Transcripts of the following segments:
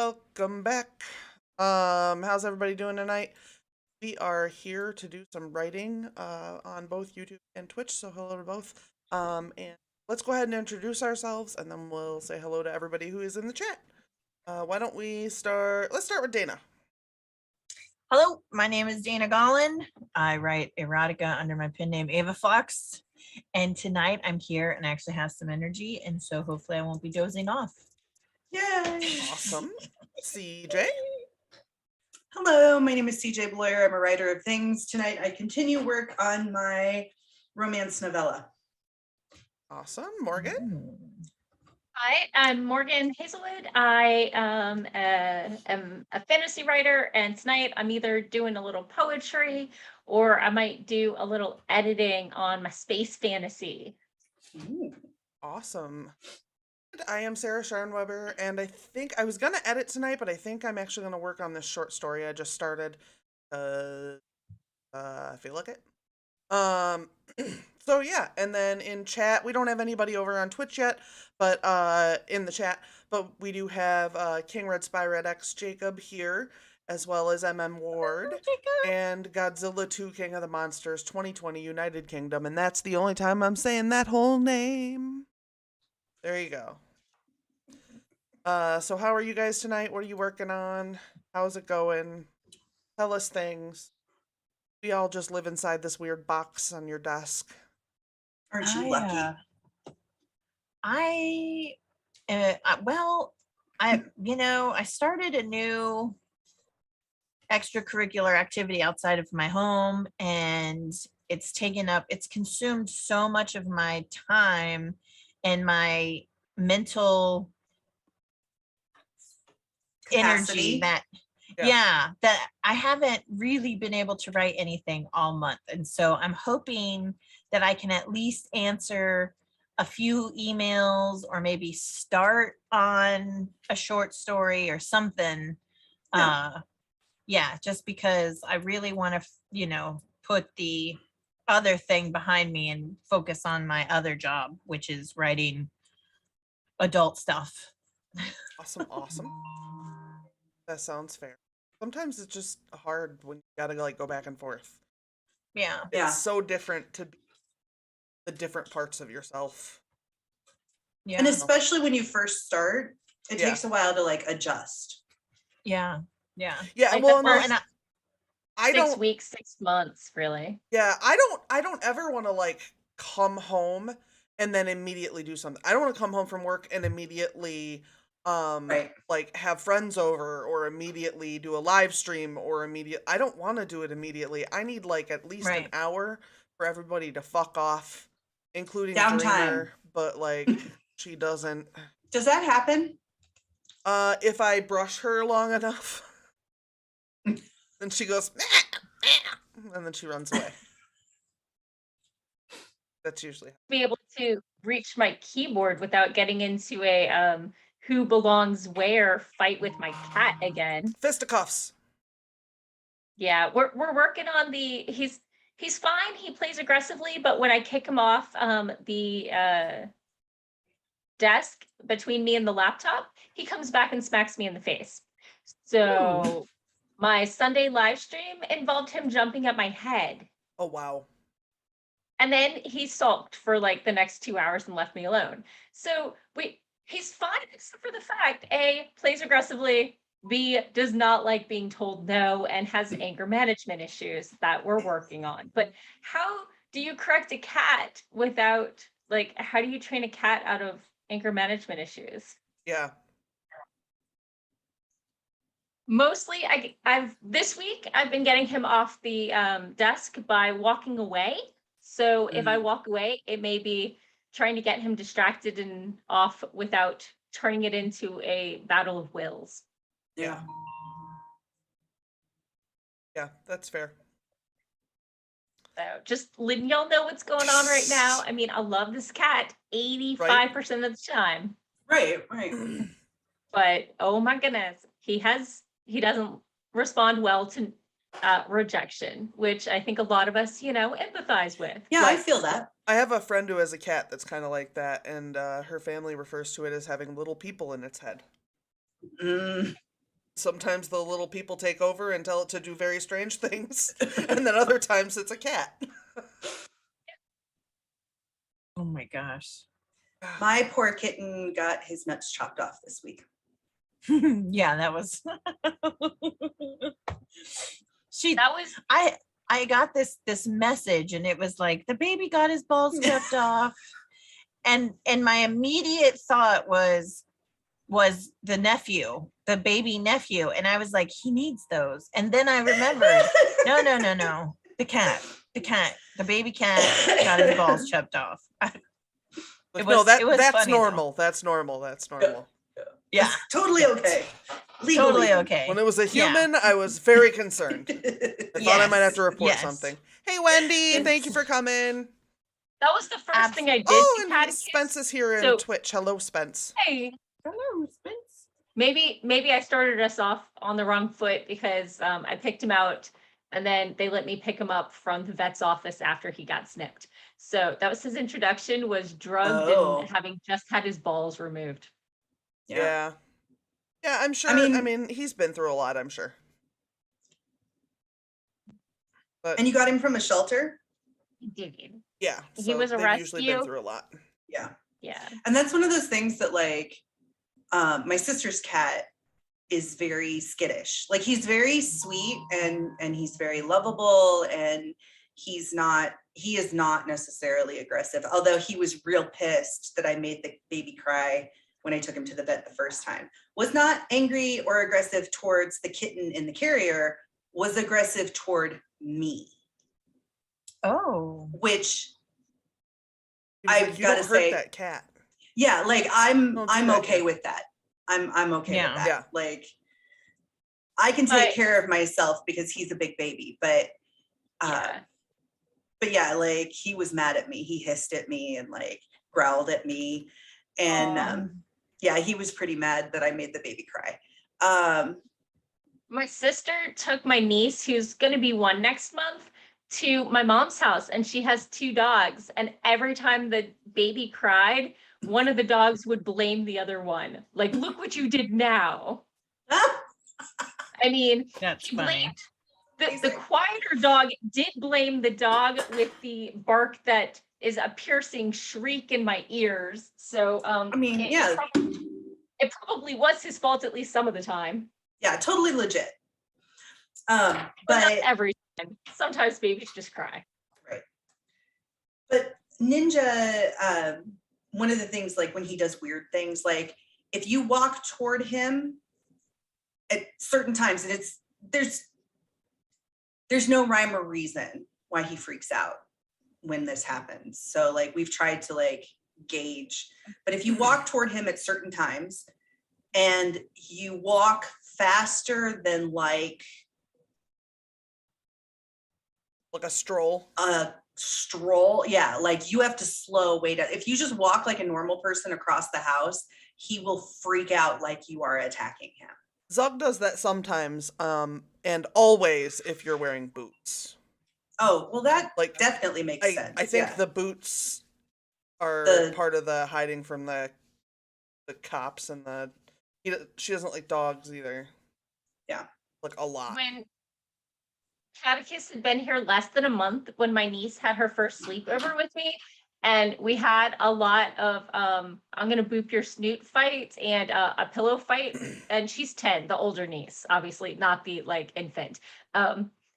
welcome back. How's everybody doing tonight? We are here to do some writing on both YouTube and Twitch, so hello to both. And let's go ahead and introduce ourselves, and then we'll say hello to everybody who is in the chat. Why don't we start? Let's start with Dana. Hello, my name is Dana Gollin. I write erotica under my pen name Ava Fox. And tonight I'm here and actually have some energy, and so hopefully I won't be dozing off. Yay! Awesome. CJ. Hello, my name is CJ Bloyer. I'm a writer of things. Tonight I continue work on my romance novella. Awesome. Morgan. Hi, I'm Morgan Hazelwood. I am a fantasy writer, and tonight I'm either doing a little poetry or I might do a little editing on my space fantasy. Ooh. Awesome. I am Sarah Scharnweber, and I think I was gonna edit tonight, but I think I'm actually gonna work on this short story I just started. I feel like it. So yeah, and then in chat, we don't have anybody over on Twitch yet, but in the chat, but we do have King Red Spy Red X Jacob here, as well as MM Ward and Godzilla 2 King of the Monsters 2020 United Kingdom, and that's the only time I'm saying that whole name. There you go. So how are you guys tonight? What are you working on? How's it going? Tell us things. We all just live inside this weird box on your desk. Aren't you lucky? I started a new extracurricular activity outside of my home, and it's consumed so much of my time and my mental Capacity? energy that I haven't really been able to write anything all month. And so I'm hoping that I can at least answer a few emails or maybe start on a short story or something. Just because I really want to, put the other thing behind me and focus on my other job, which is writing adult stuff. Awesome. That sounds fair. Sometimes it's just hard when you gotta go back and forth. Yeah. It's so different to be the different parts of yourself. Yeah. And especially when you first start, it Yeah. takes a while to adjust. Yeah. Yeah, Like well, the first I 6 don't. weeks, 6 months, really. Yeah, I don't ever want to come home and then immediately do something. I don't want to come home from work and immediately Right. have friends over or immediately do a live stream or I don't want to do it immediately. I need at least an hour for everybody to fuck off, including Downtime. Dreamer, but she doesn't. Does that happen? If I brush her long enough, then she goes and then she runs away. That's usually Be able to reach my keyboard without getting into a who belongs where fight with my cat again. fisticuffs. Yeah, we're working on he's fine. He plays aggressively, but when I kick him off the desk between me and the laptop, he comes back and smacks me in the face. So my Sunday live stream involved him jumping at my head. Oh wow. And then he sulked for the next 2 hours and left me alone. So he's fine except for the fact A, plays aggressively, B, does not like being told no, and has anger management issues that we're working on. But how do you correct a cat without how do you train a cat out of anger management issues? Yeah. Mostly this week I've been getting him off the desk by walking away. So if I walk away, it may be trying to get him distracted and off without turning it into a battle of wills. Yeah. Yeah, that's fair. So just letting y'all know what's going on right now. I mean, I love this cat 85% of the time. Right. But oh my goodness, he doesn't respond well to rejection, which I think a lot of us, empathize with. Yeah, I feel that. I have a friend who has a cat that's kind of like that, and her family refers to it as having little people in its head. sometimes the little people take over and tell it to do very strange things, and then other times it's a cat. Oh my gosh. My poor kitten got his nuts chopped off this week. Yeah, that was I got this message, and it was like, the baby got his balls chopped off, and my immediate thought was the baby nephew, and I was like, he needs those. And then I remembered, no, the baby cat got his balls chopped off. That's funny, normal. That's normal. That's normal. Yeah, It's totally okay. Legally. totally okay. When it was a human, I was very concerned. I thought I might have to report something. Hey, Wendy, thank you for coming. That was the first thing I did. Oh, and Spence is here in Twitch. Hello, Spence. Hey. Hello, Spence. Maybe I started us off on the wrong foot because I picked him out, and then they let me pick him up from the vet's office after he got snipped. So that was his introduction, was drugged and having just had his balls removed. Yeah, I'm sure. I mean, he's been through a lot, I'm sure. But, and you got him from a shelter? He did. Yeah. So he was a they've rescue. usually been through a lot. Yeah. Yeah. And that's one of those things that, like, my sister's cat is very skittish. Like, he's very sweet and he's very lovable, and he is not necessarily aggressive. Although he was real pissed that I made the baby cry when I took him to the vet the first time. Was not angry or aggressive towards the kitten in the carrier, was aggressive toward me. Oh. Which I've got to say, that cat. Yeah, like I'm okay with that. I'm okay with that. Yeah. Like, I can take care of myself because he's a big baby, but yeah, like, he was mad at me. He hissed at me and like growled at me, and yeah, he was pretty mad that I made the baby cry. My sister took my niece, who's going to be 1 next month, to my mom's house, and she has 2 dogs. And every time the baby cried, one of the dogs would blame the other one. Like, look what you did now. I mean, that's funny. The quieter dog did blame the dog with the bark that is a piercing shriek in my ears. So, I mean, it probably was his fault at least some of the time. Yeah, totally legit. But not every time. Sometimes babies just cry. Right. But Ninja, one of the things, like, when he does weird things, like, if you walk toward him at certain times, and there's no rhyme or reason why he freaks out when this happens. So, like, we've tried to, like, gauge, but if you walk toward him at certain times and you walk faster than like a stroll. Yeah, like, you have to slow way down. If you just walk like a normal person across the house, he will freak out like you are attacking him. Zug does that sometimes, and always if you're wearing boots. Oh, well, that definitely makes sense. I think the boots are part of the hiding from the cops, and she doesn't like dogs either. Yeah. Like, a lot. When Catechist had been here less than a month, when my niece had her first sleepover with me, and we had a lot of I'm gonna boop your snoot fights and a pillow fight, and she's 10, the older niece, obviously not the like infant.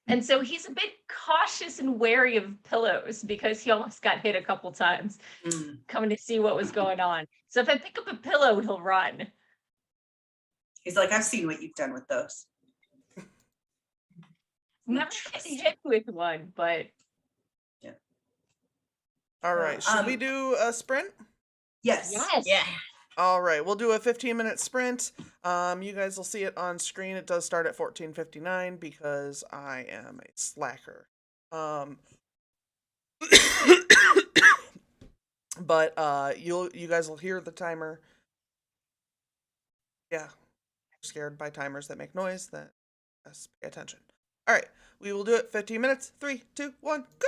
And so he's a bit cautious and wary of pillows because he almost got hit a couple times coming to see what was going on. So if I pick up a pillow, he'll run. He's like, I've seen what you've done with those. Never getting hit with one, but yeah. All right. Should we do a sprint? Yes. Yeah. All right. We'll do a 15-minute sprint. You guys will see it on screen. It does start at 14:59 because I am a slacker. But you guys will hear the timer. Yeah. Scared by timers that make noise. Just pay attention. All right. We will do it 15 minutes. 3, 2, 1, go!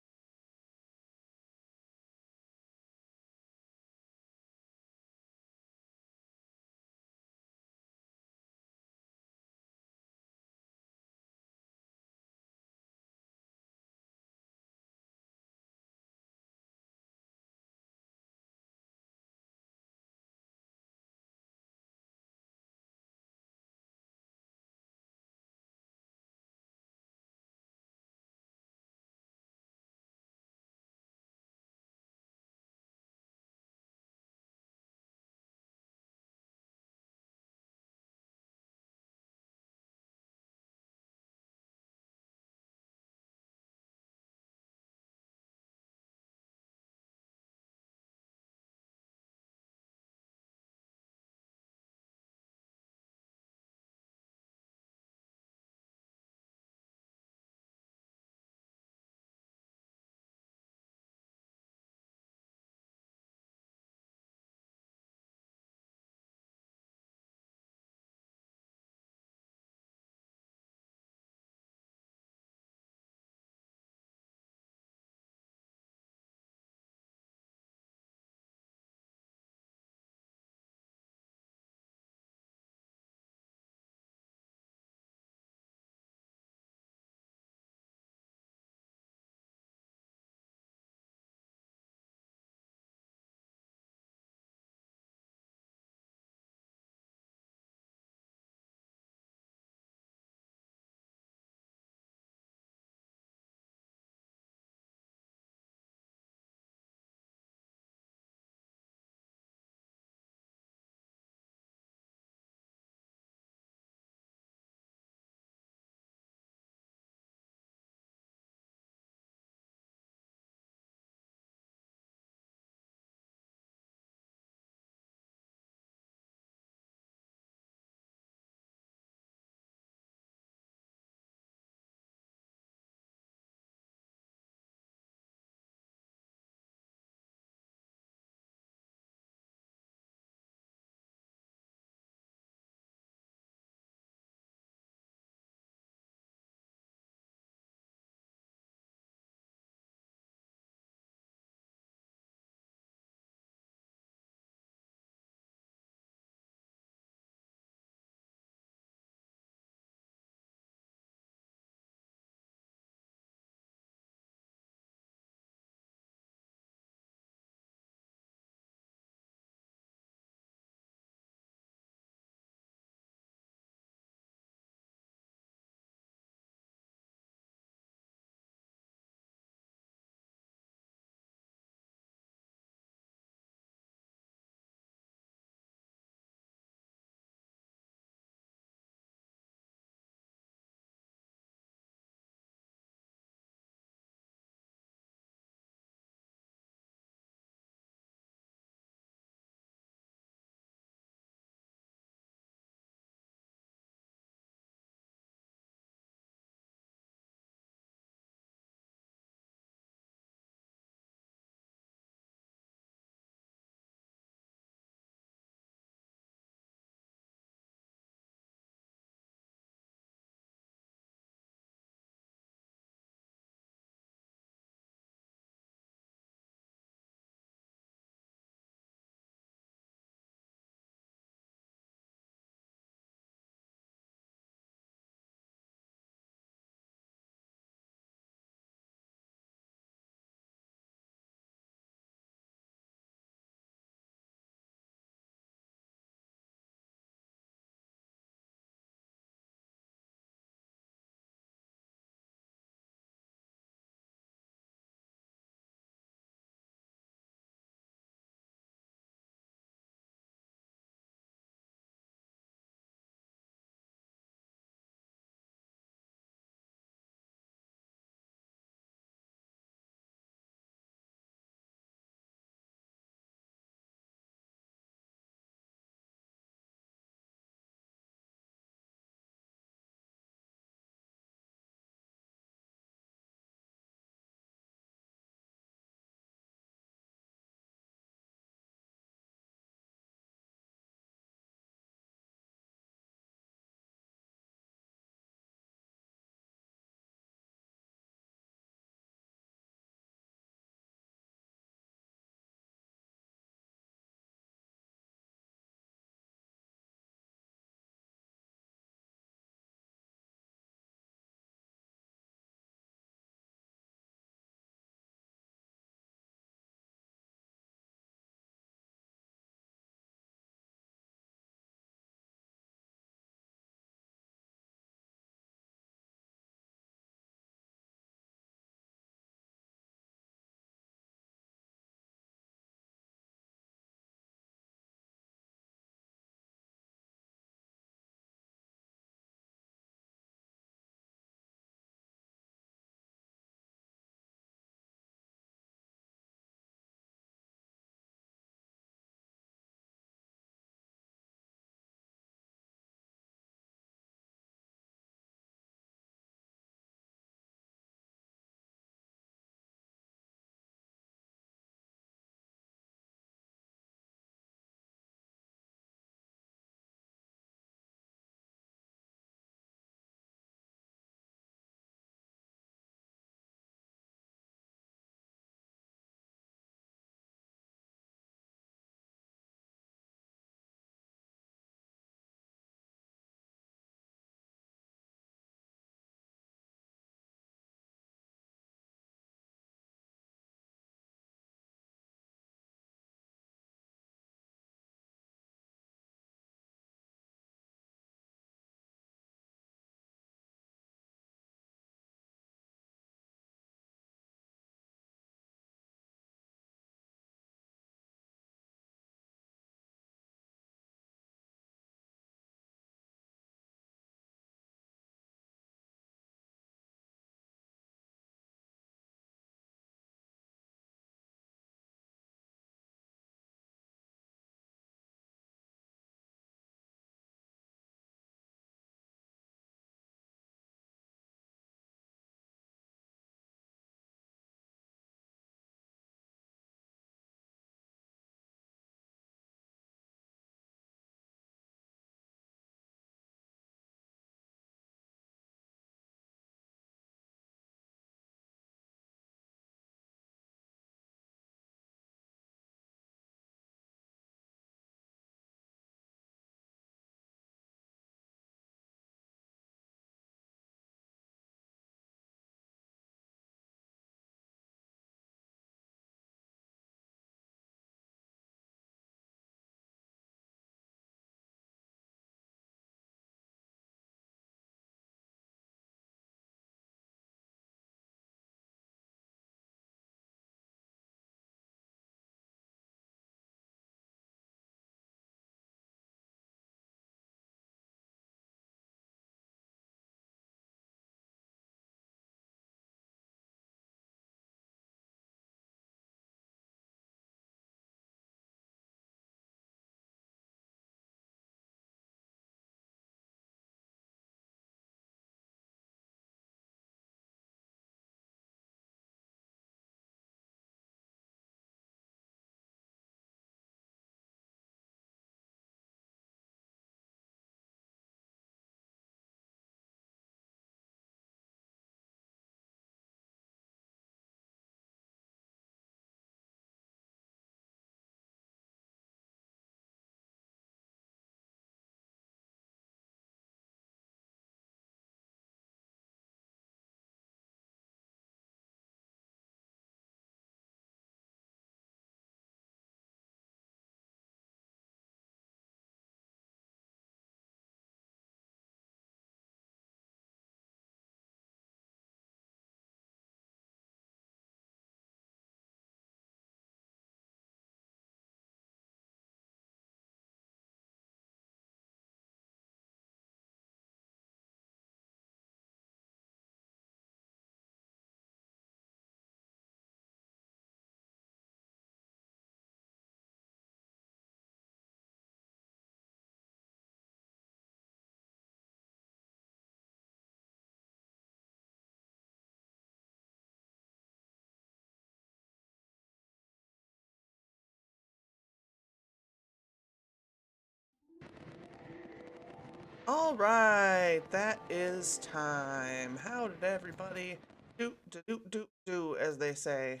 All right, that is time. How did everybody do, as they say?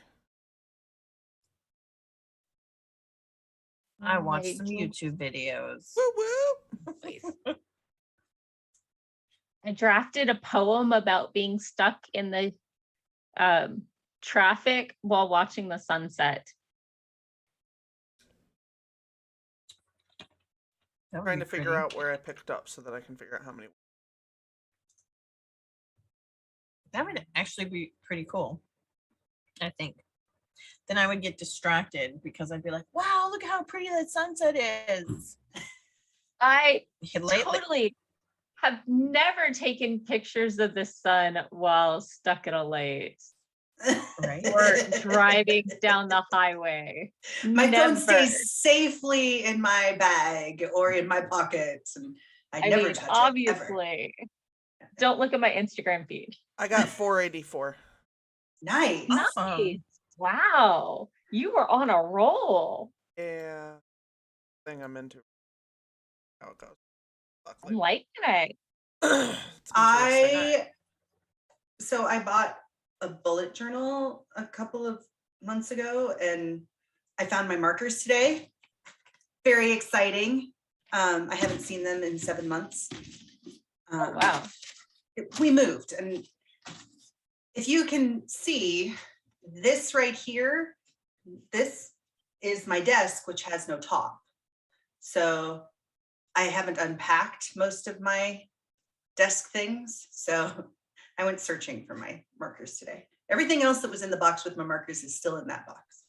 I watched some YouTube videos. Woo woo! Please. I drafted a poem about being stuck in the traffic while watching the sunset. That would Trying be to figure pretty. out where I picked up so that I can figure out how many. That would actually be pretty cool, I think. Then I would get distracted because I'd be like, wow, look how pretty that sunset is. I Lately, totally have never taken pictures of the sun while stuck in a lake right? or driving down the highway. My phone Never. stays safely in my bag or in my pockets, and I never mean, touch it. obviously. Don't look at my Instagram feed. I got 484. Nice. Awesome. Nice. Wow. You were on a roll. Yeah, thing I'm into. How it goes. I'm liking it. So I bought a bullet journal a couple of months ago, and I found my markers today. Very exciting. I haven't seen them in 7 months. Oh, wow. We moved, and if you can see this right here, this is my desk, which has no top. So I haven't unpacked most of my desk things. So I went searching for my markers today. Everything else that was in the box with my markers is still in that box.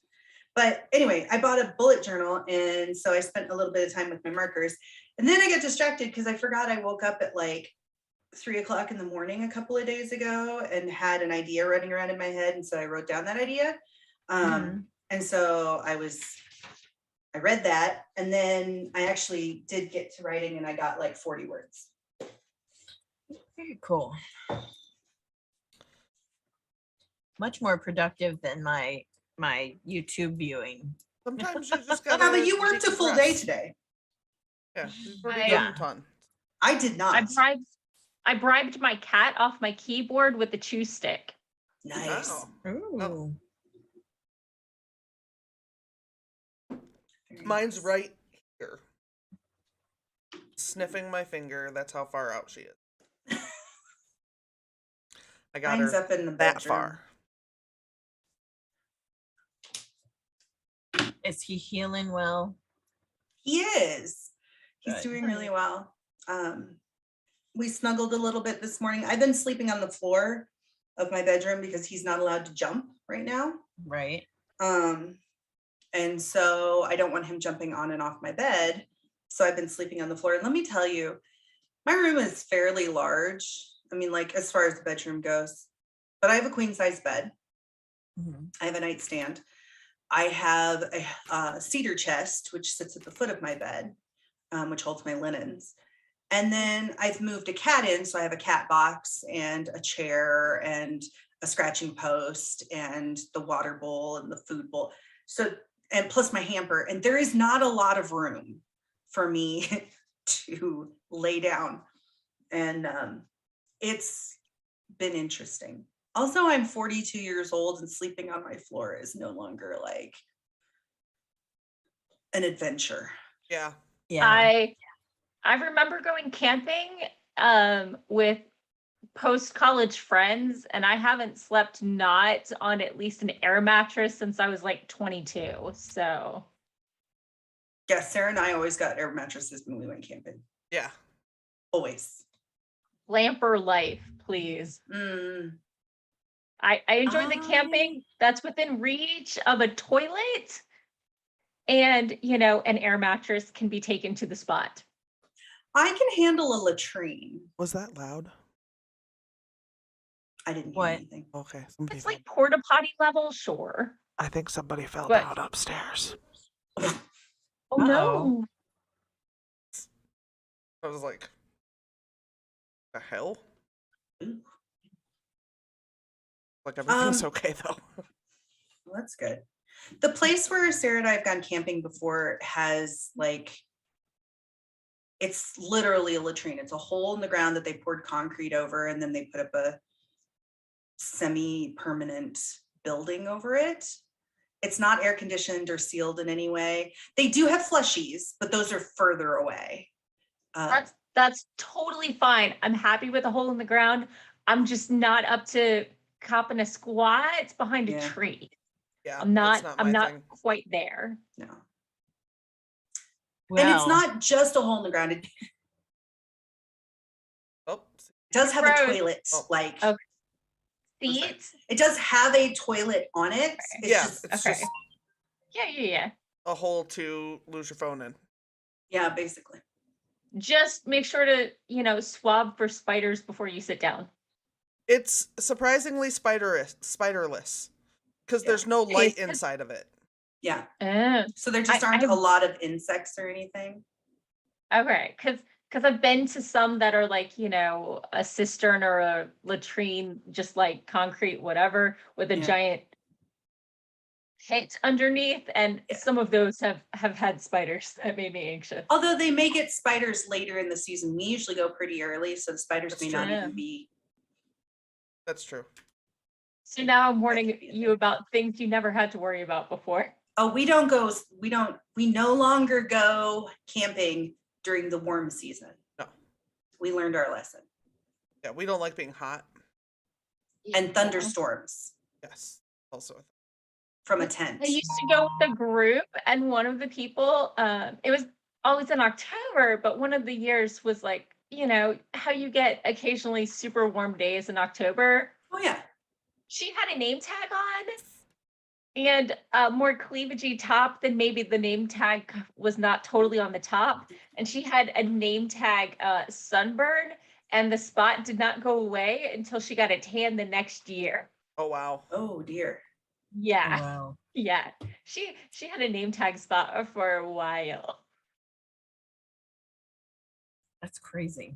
But anyway, I bought a bullet journal, and so I spent a little bit of time with my markers. And then I got distracted because I forgot I woke up at like 3 o'clock in the morning a couple of days ago and had an idea running around in my head. And so I wrote down that idea. And so I read that, and then I actually did get to writing, and I got like 40 words. Very cool. Much more productive than my YouTube viewing. Sometimes you just gotta. But you worked a full day decompress. today. Yeah, you've already Yeah. done a ton. I did not. I bribed my cat off my keyboard with a chew stick. Nice. Wow. Ooh. Very Mine's nice. right here. Sniffing my finger. That's how far out she is. I got Mine's her up in the that bedroom. far. Is he healing well? He is. He's Good. doing really well. We snuggled a little bit this morning. I've been sleeping on the floor of my bedroom because he's not allowed to jump right now. Right. And so I don't want him jumping on and off my bed. So I've been sleeping on the floor. And let me tell you, my room is fairly large. I mean, like as far as the bedroom goes, but I have a queen size bed. Mm-hmm. I have a nightstand. I have a cedar chest, which sits at the foot of my bed, which holds my linens. And then I've moved a cat in. So I have a cat box and a chair and a scratching post and the water bowl and the food bowl. So, and plus my hamper. And there is not a lot of room for me to lay down. And it's been interesting. Also, I'm 42 years old, and sleeping on my floor is no longer like an adventure. Yeah. Yeah. I remember going camping with post-college friends, and I haven't slept not on at least an air mattress since I was like 22. So Yeah, Sarah and I always got air mattresses when we went camping. Yeah. Always. lamper life, please. I enjoy the camping that's within reach of a toilet, and an air mattress can be taken to the spot. I can handle a latrine. Was that loud? I didn't hear What? anything. Okay. Somebody It's like porta potty level, sure. I think somebody fell But- down upstairs. Oh no. I was like, the hell? Ooh. Like everything's okay though. Well, that's good. The place where Sarah and I have gone camping before has like It's literally a latrine. It's a hole in the ground that they poured concrete over, and then they put up a semi-permanent building over it. It's not air conditioned or sealed in any way. They do have flushies, but those are further away. That's totally fine. I'm happy with a hole in the ground. I'm just not up to copping a squat behind a Yeah. tree. Yeah, I'm that's not my thing. quite there. No. And it's Well, not just a hole in the ground. It Oh, does have a Gross. toilet, Oh. like Okay. I'm sorry. Seats? It does have a toilet on it. It's yeah, just, it's Okay. just Yeah. a hole to lose your phone in. yeah, basically. Just make sure to, swab for spiders before you sit down. It's surprisingly spiderless because there's no light Is it? inside of it. Yeah. Oh, So there just aren't a lot of insects or anything. okay. Because I've been to some that are like, a cistern or a latrine, just like concrete, whatever, with a Yeah. giant pit underneath. And Yeah. some of those have had spiders that made me anxious. Although they may get spiders later in the season. We usually go pretty early, so the spiders That's may true. not Yeah. even be. That's true. So now I'm warning could be a you thing. about things you never had to worry about before. Oh, we no longer go camping during the warm season. No. We learned our lesson. Yeah, we don't like being hot. And thunderstorms Yes, also a thing. from a tent. I used to go with a group, and one of the people, it was always in October, but one of the years was like, how you get occasionally super warm days in October. Oh yeah. She had a name tag on and a more cleavagey top than maybe the name tag was not totally on the top. And she had a name tag sunburn, and the spot did not go away until she got a tan the next year. Oh wow. Oh dear. Yeah. wow. Yeah. She had a name tag spot for a while. That's crazy.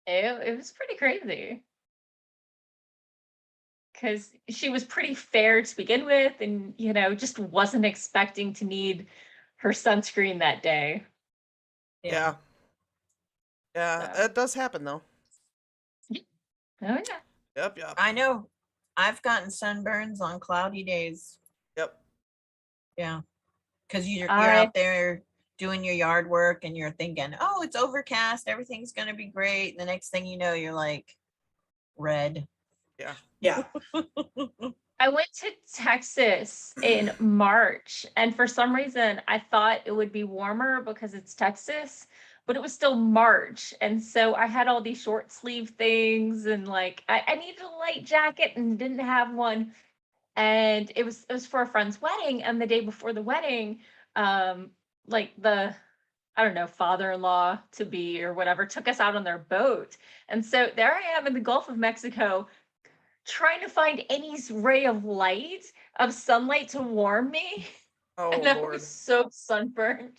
It was pretty crazy. Because she was pretty fair to begin with, and just wasn't expecting to need her sunscreen that day. Yeah. Yeah, So. that does happen though. Oh yeah. Yep. I know. I've gotten sunburns on cloudy days. Yep. Yeah. Because you're I- out there doing your yard work and you're thinking, oh, it's overcast. Everything's going to be great. And the next thing you know, you're like red. Yeah. Yeah. I went to Texas in March, and for some reason I thought it would be warmer because it's Texas, but it was still March. And so I had all these short sleeve things, and like I needed a light jacket and didn't have one. And it was for a friend's wedding, and the day before the wedding, like the I don't know, father-in-law to be or whatever took us out on their boat. And so there I am in the Gulf of Mexico trying to find any ray of light, of sunlight to warm me. Oh And I Lord. was so sunburned.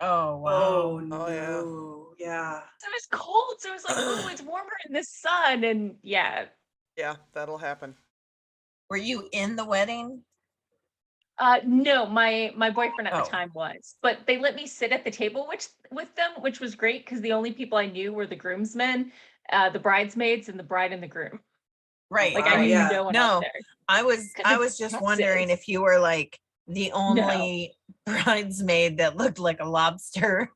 Oh, wow. Oh Oh, yeah. no. Yeah. So it was cold. So it was like, oh, it's warmer in the sun. And yeah. Yeah, that'll happen. Were you in the wedding? No, my boyfriend at Oh. the time was, but they let me sit at the table with them, which was great because the only people I knew were the groomsmen, the bridesmaids, and the bride and the groom. Right. Like Wow, I knew yeah. no one No. else there. I was 'Cause I it's was just Texas. wondering if you were like the only bridesmaid that looked like a lobster.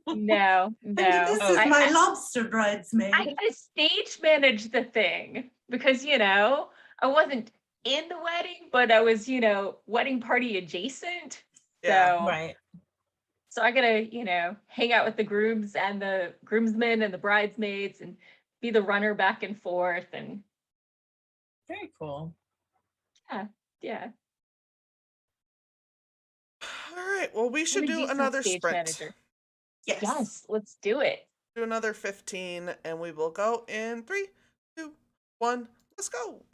No. And this is Oh. my lobster bridesmaid. I had to stage manage the thing because, I wasn't in the wedding, but I was, wedding party adjacent. Yeah. So, Right. so I gotta, hang out with the grooms and the groomsmen and the bridesmaids and be the runner back and forth. And Very cool. yeah. All right. Well, we should a do decent another stage sprint. manager. Yes. Yes, let's do it. Do another 15, and we will go in 3, 2, 1. Let's go.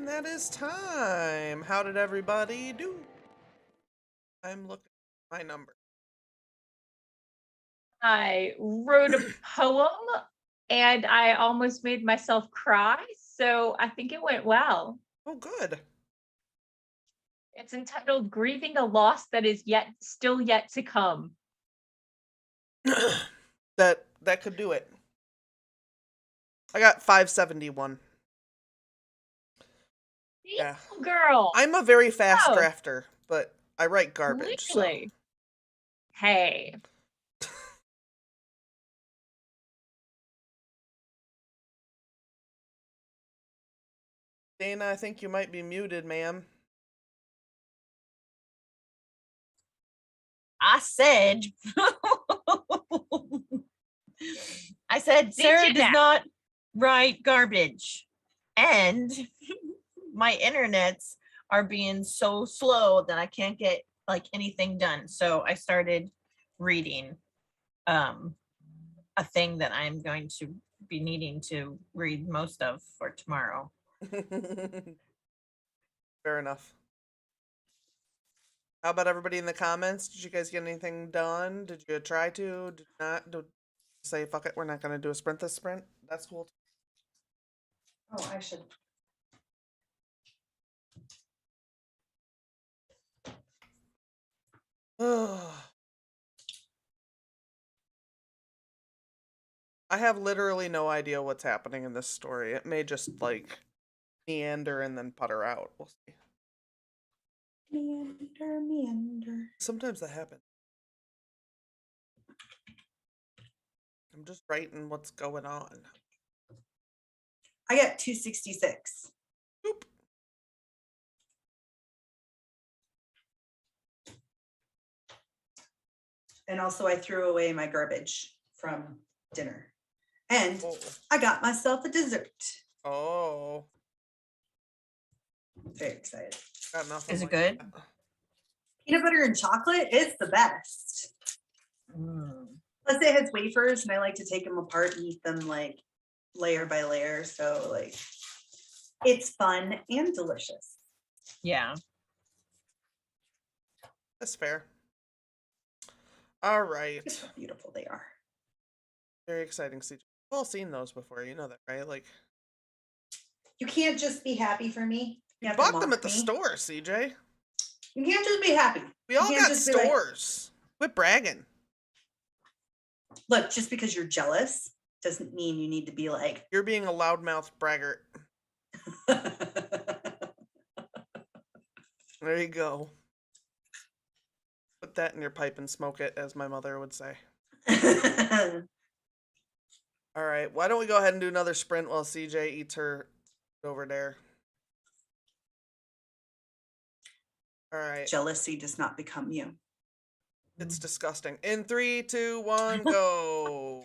And that is time. How did everybody do? I'm looking at my number. I wrote a poem and I almost made myself cry. So I think it went well. Oh, good. It's entitled Grieving a Loss That Is Still Yet to Come. that could do it. I got 571. Yeah. Girl. I'm a very fast Oh. drafter, but I write garbage. Really? So. Hey. Dana, I think you might be muted, ma'am. I said, Sarah does not write garbage. And my internets are being so slow that I can't get like anything done. So I started reading a thing that I'm going to be needing to read most of for tomorrow. Fair enough. How about everybody in the comments? Did you guys get anything done? Did you try to? Did not? Did say fuck it, we're not gonna do a sprint this sprint? That's cool. Oh, I should. I have literally no idea what's happening in this story. It may just like meander and then putter out. We'll see. Meander. Sometimes that happens. I'm just writing what's going on. I got 266. Boop. And also I threw away my garbage from dinner. And I got myself a dessert. Oh. Very excited. Got nothing. Is it like good? that. Peanut butter and chocolate is the best. Plus it has wafers and I like to take them apart and eat them like layer by layer. So like it's fun and delicious. Yeah. That's fair. All right. Look how beautiful they are. Very exciting. CJ. We've all seen those before. You know that, right? Like You can't just be happy for me. you have to bought them mock at the me. store, CJ. You can't just be happy. We all You can't got just be like, stores. Quit bragging. look, just because you're jealous doesn't mean you need to be like. You're being a loudmouth braggart. There you go. Put that in your pipe and smoke it, as my mother would say. All right. Why don't we go ahead and do another sprint while CJ eats her over there? All right. Jealousy does not become you. It's disgusting. In 3, 2, 1, go.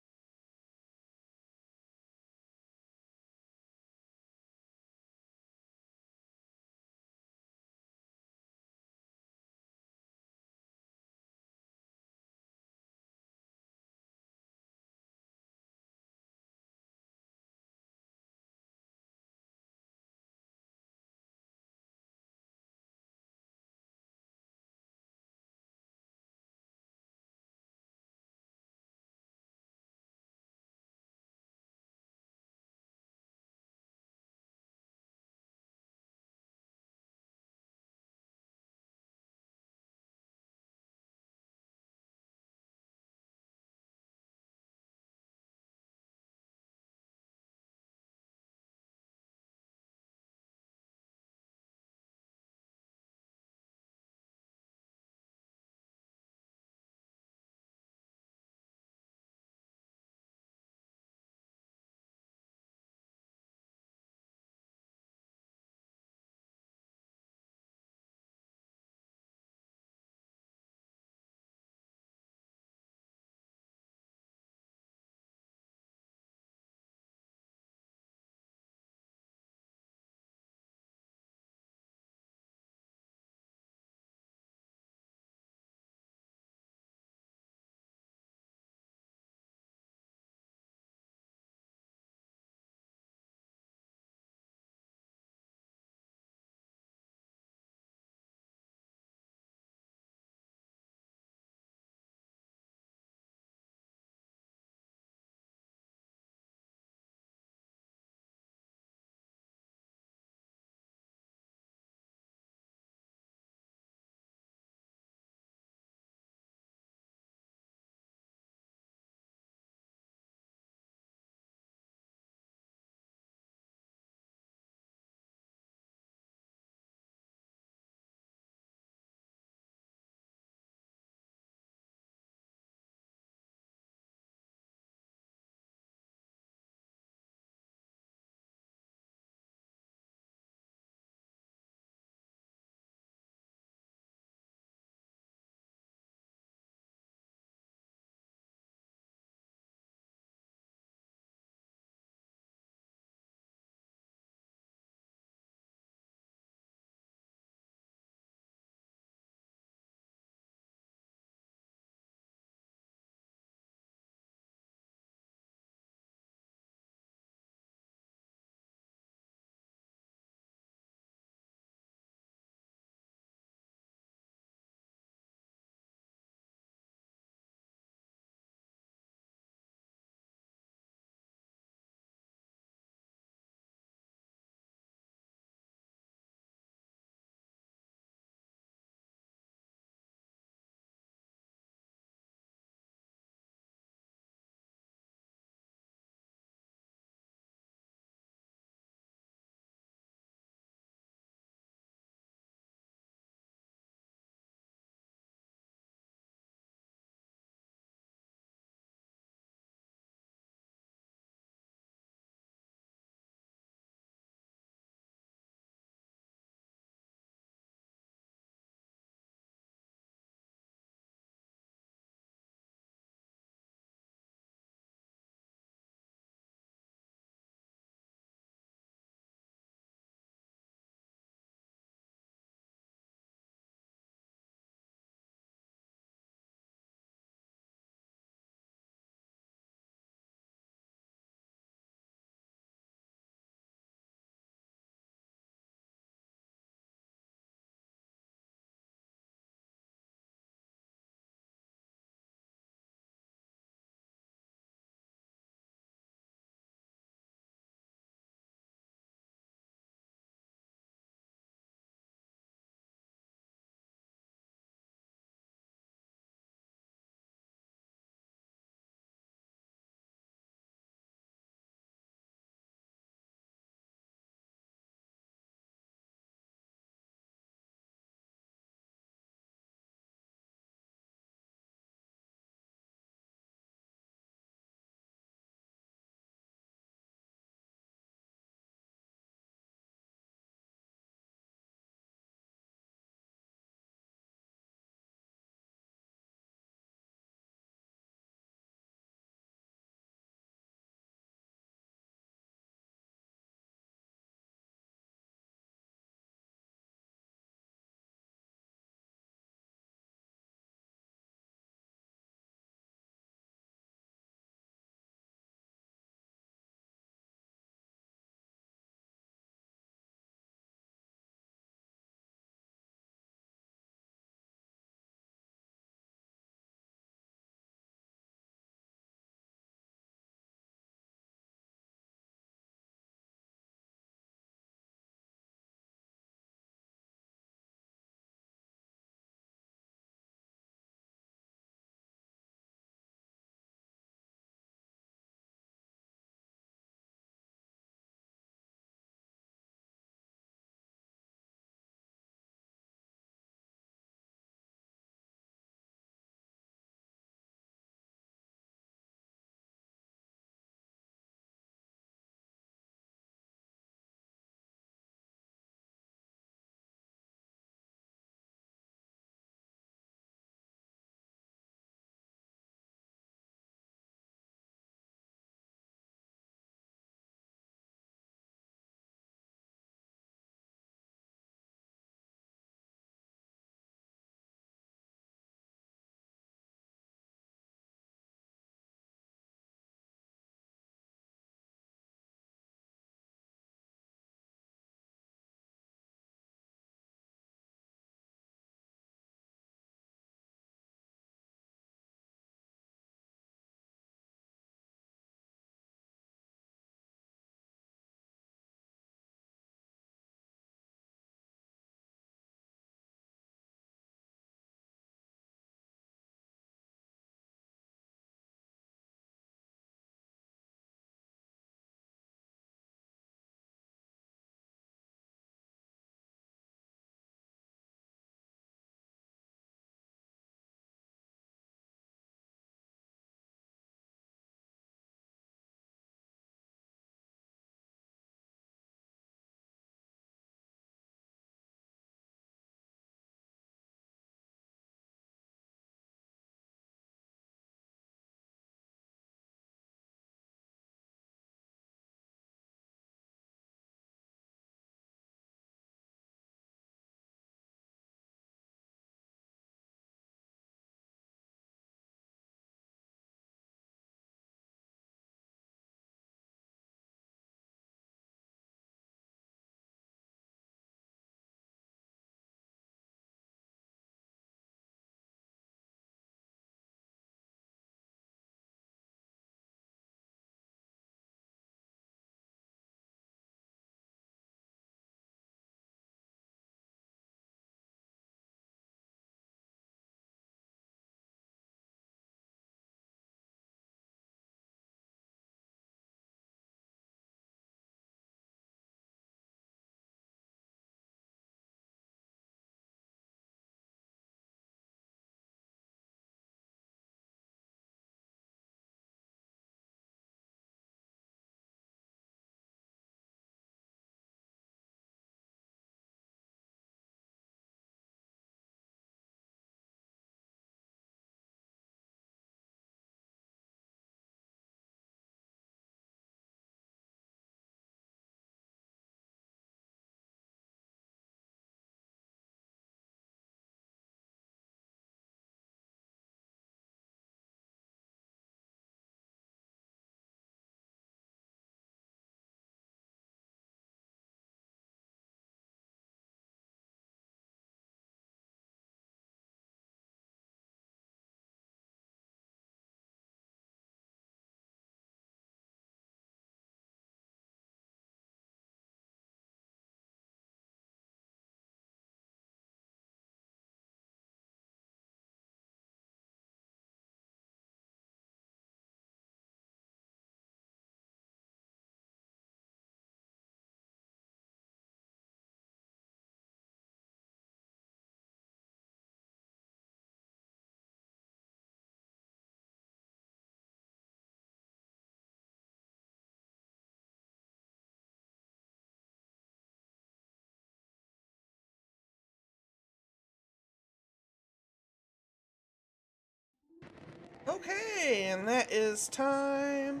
Okay, and that is time.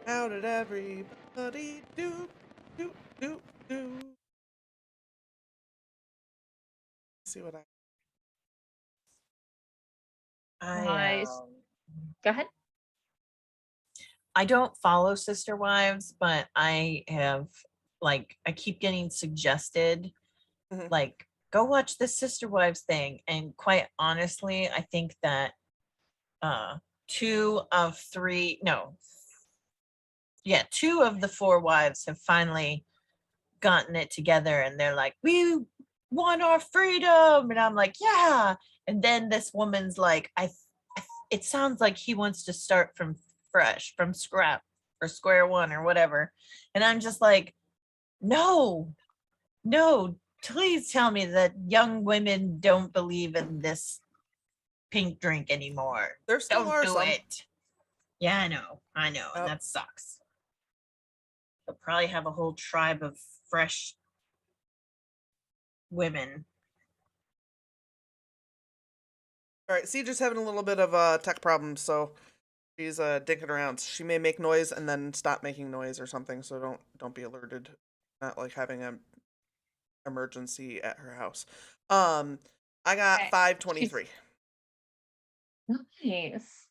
How did everybody do? Do, do, do. Let's see what I Go ahead. I don't follow Sister Wives, but I have like I keep getting suggested Mhm. like go watch this Sister Wives thing, and quite honestly, I think that two of three no yeah, two of the four wives have finally gotten it together, and they're like, we want our freedom, and I'm like, yeah. And then this woman's like, it sounds like he wants to start from fresh, from scrap or square one or whatever. And I'm just like, no, no, please tell me that young women don't believe in this pink drink anymore. There still Don't are do some. it. Yeah, I know, and Yep. that sucks. They'll probably have a whole tribe of fresh women. All right, Siege's having a little bit of tech problems, so she's dinking around. She may make noise and then stop making noise or something, so don't be alerted. Not like having an emergency at her house. I got Okay. 523. Nice.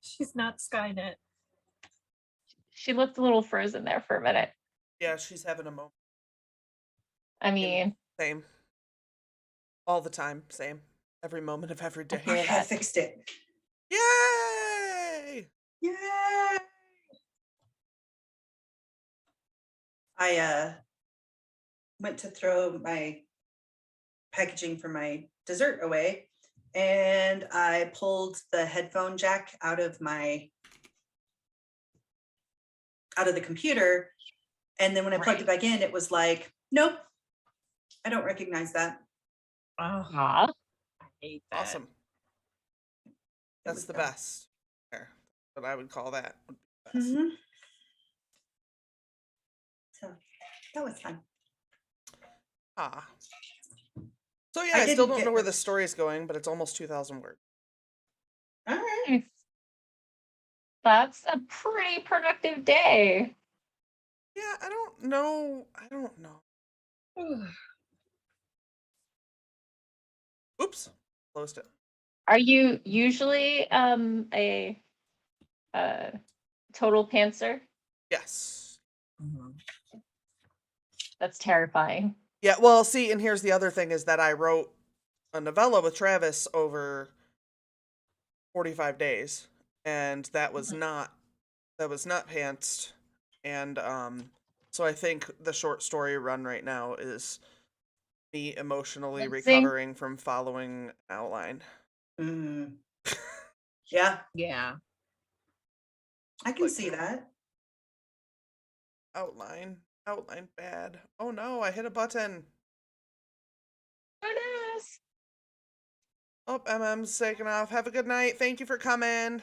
She's not Skynet. She looked a little frozen there for a minute. Yeah, she's having a moment. I mean, Same. All the time, same. Every moment of every day. Okay, I fixed it. Yay! Yay! I went to throw my packaging for my dessert away, and I pulled the headphone jack out of the computer, and then when I plugged it back in, it was like, nope, I don't recognize that. Oh, aw. I hate that. Awesome. It That's was the dumb. best. There. What I would call that. Would be the best. Mhm. So that was fun. Ah. So yeah, I I still didn't don't know get where the- the story is going, but it's almost 2,000 words. All right. Nice. That's a pretty productive day. Yeah, I don't know. I don't know. Oops. Closed it. Are you usually a total pantser? Yes. Mhm. That's terrifying. Yeah, well, see, and here's the other thing is that I wrote a novella with Travis over 45 days, and that was not pantsed. And so I think the short story run right now is me emotionally Amazing. recovering from following an outline. Mm. Yeah, Yeah. I can Like- see that. Outline bad. Oh no, I hit a button. Goodness. Oh, MM's taking off. Have a good night. Thank you for coming.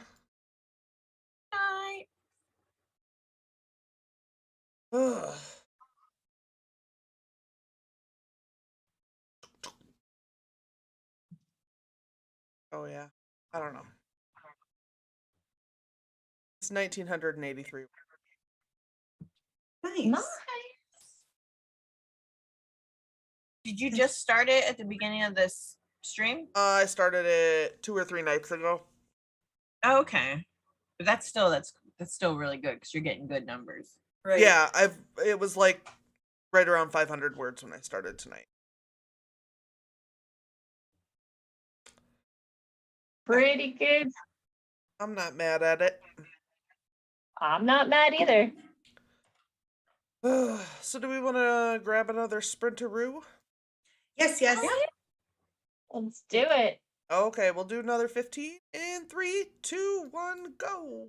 Bye. Ugh. Oh yeah. I don't know. It's 1983. Nice. Nice. Did you just start it at the beginning of this stream? I started it 2 or 3 nights ago. Oh, okay. But that's still really good because you're getting good numbers. Right. Yeah, it was like right around 500 words when I started tonight. Pretty good. I'm not mad at it. I'm not mad either. So do we want to grab another sprinteroo? Yes, yes. Let's do it. Okay, we'll do another 15 in 3, 2, 1, go.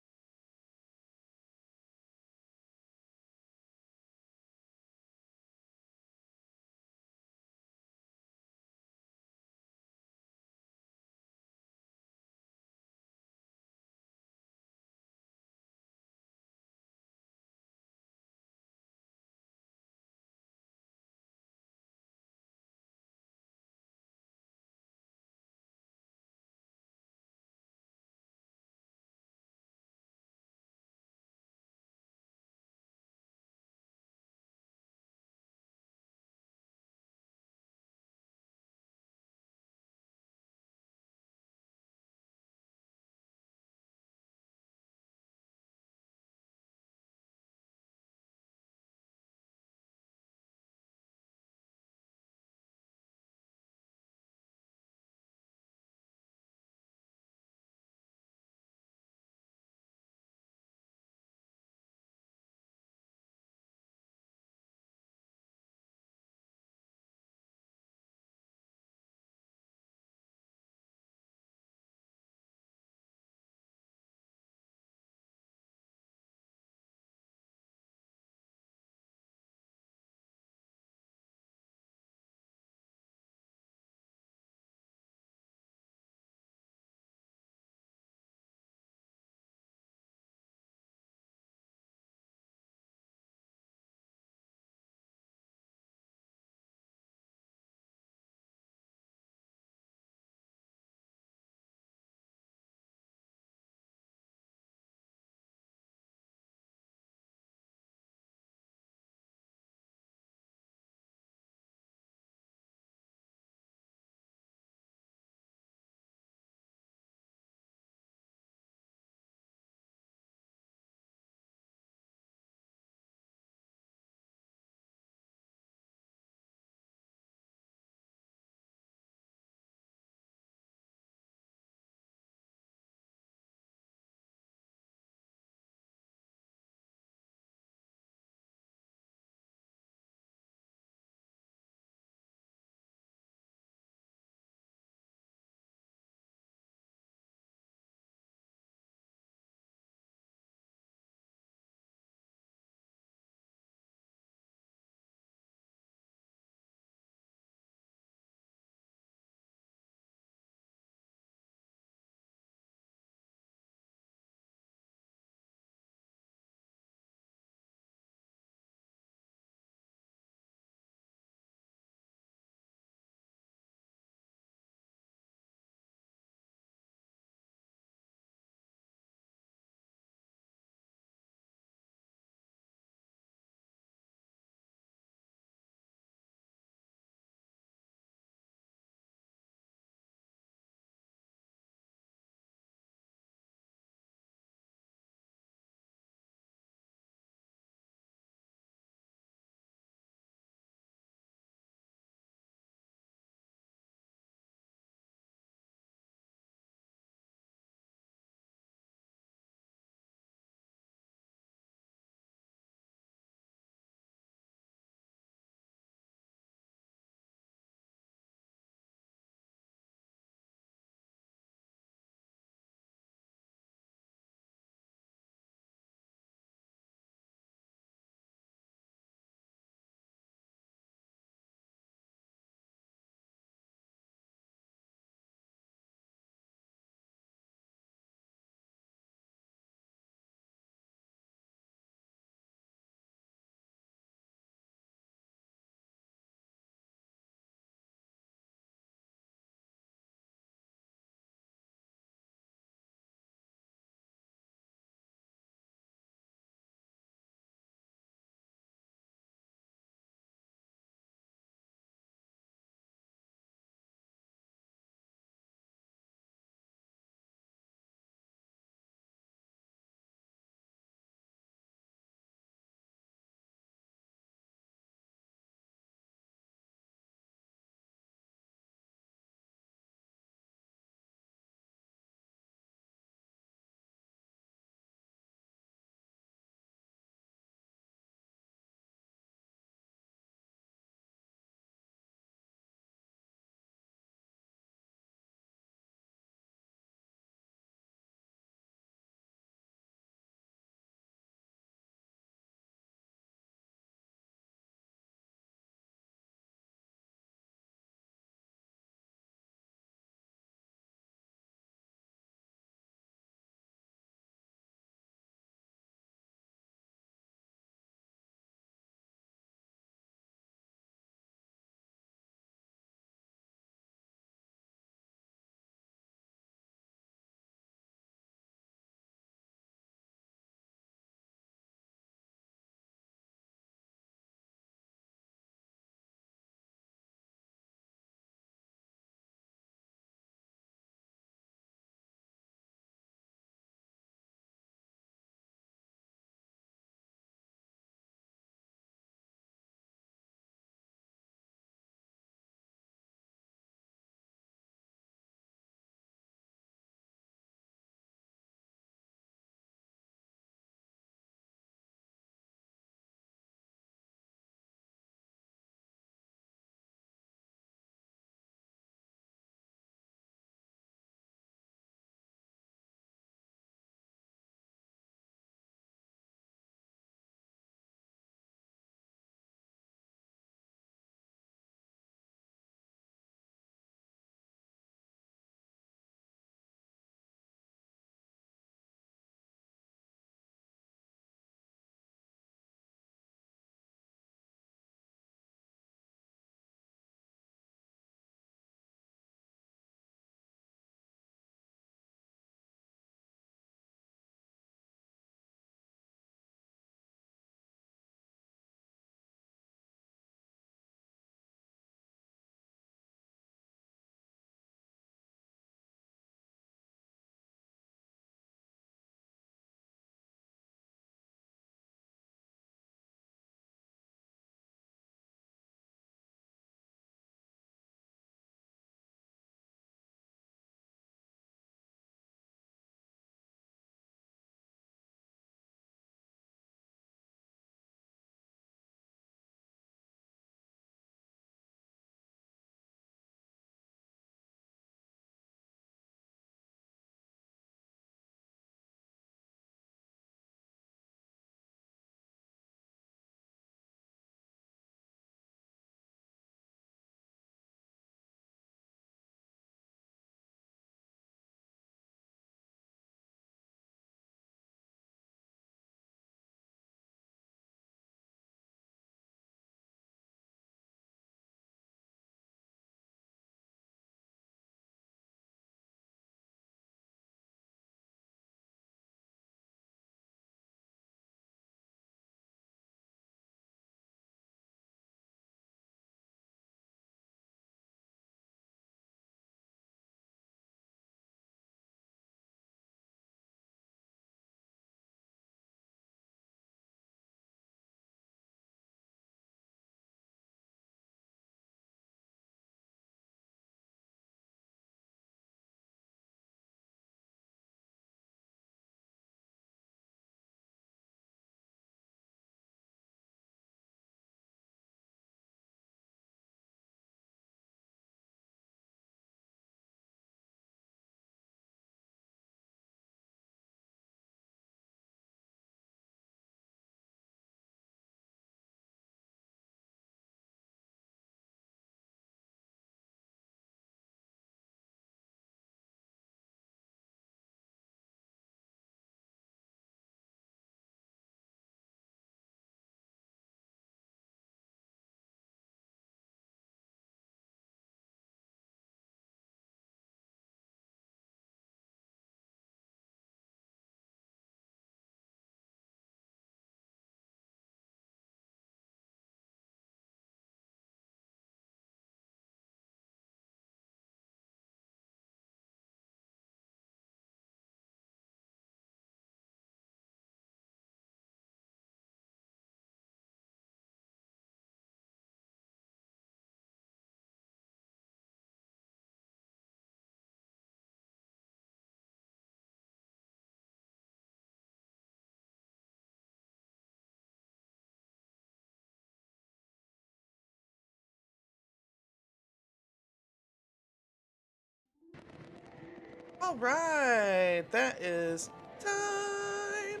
All right, that is time.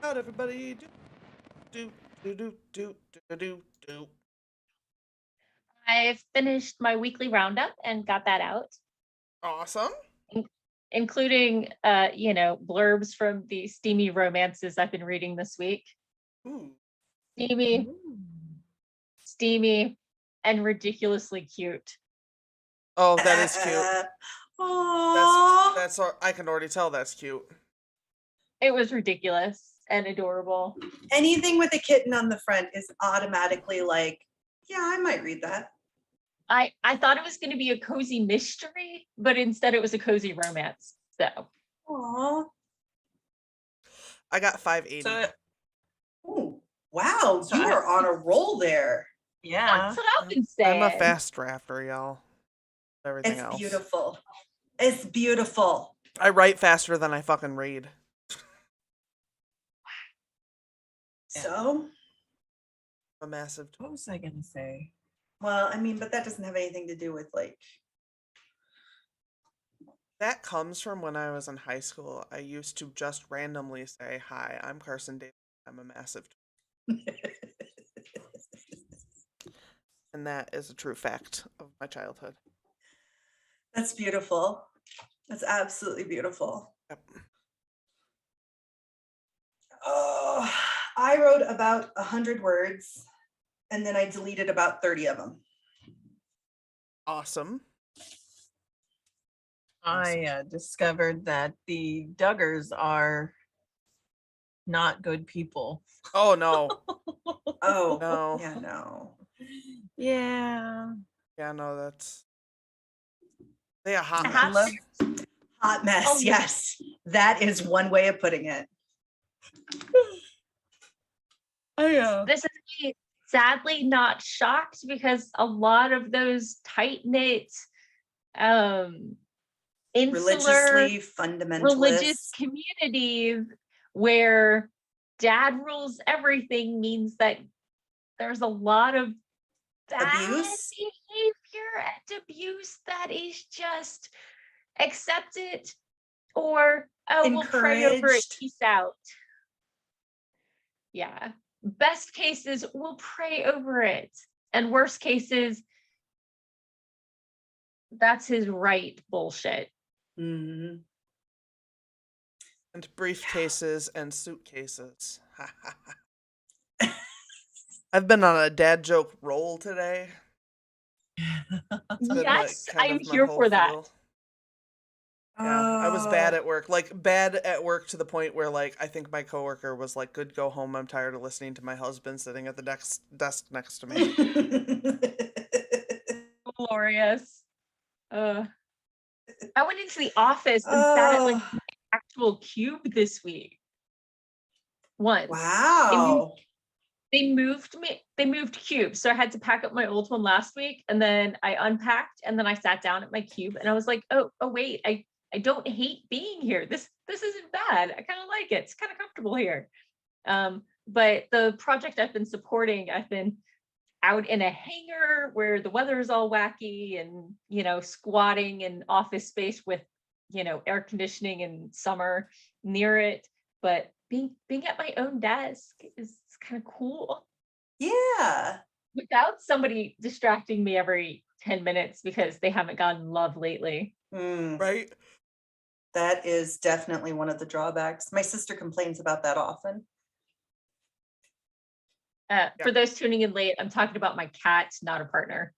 How'd everybody do? Do. I finished my weekly roundup and got that out, Awesome. including blurbs from the steamy romances I've been reading this week. Ooh. Steamy, and ridiculously cute. Oh, that is cute. Aww. That's I can already tell that's cute. It was ridiculous and adorable. Anything with a kitten on the front is automatically like, yeah, I might read that. I thought it was going to be a cozy mystery, but instead it was a cozy romance. So, Aww. I got 580. Ooh, wow, So you I- are on a roll there. Yeah. that's what I've been saying. I'm a fast drafter, y'all. Everything It's else. beautiful. It's beautiful. I write faster than I fucking read. Yeah. So, I'm a massive. What was I gonna say? well, I mean, but that doesn't have anything to do with like. That comes from when I was in high school. I used to just randomly say, "Hi, I'm Carson Davis. I'm a massive." And that is a true fact of my childhood. That's beautiful. That's absolutely beautiful. Yep. Oh, I wrote about 100 words and then I deleted about 30 of them. Awesome. I discovered that the Duggars are not good people. Oh no. Oh, No. yeah, no. Yeah. Yeah, no, that's they a hot I mess. have love- Hot mess. Oh, yeah. Yes. That is one way of putting it. This is me sadly not shocked because a lot of those tight-knit insular Religiously fundamentalist. religious communities where dad rules everything means that there's a lot of bad Abuse? behavior and abuse that is just accept it or we'll pray over it, Encouraged. peace out. Yeah, best cases we'll pray over it, and worst cases that's his right bullshit. Mhm. And briefcases and suitcases. I've been on a dad joke roll today. It's been, Yes, kind I'm of my here whole for that. feel. Yeah, I was bad Oh. at work. Like bad at work to the point where like I think my coworker was like, "Good, go home. I'm tired of listening to my husband sitting at the desk next to me." Glorious. I went into the office and sat at like Oh, my actual cube this week. Once. wow. They moved cubes. So I had to pack up my old one last week and then I unpacked and then I sat down at my cube and I was like, oh wait, I don't hate being here. This isn't bad. I kind of like it. It's kind of comfortable here. But the project I've been supporting, I've been out in a hangar where the weather is all wacky and, squatting in office space with, air conditioning in summer near it. But being at my own desk is kind of cool Yeah. without somebody distracting me every 10 minutes because they haven't gotten love lately. Mm, Right? that is definitely one of the drawbacks. My sister complains about that often. For those tuning in late, I'm talking about my cat, not a partner.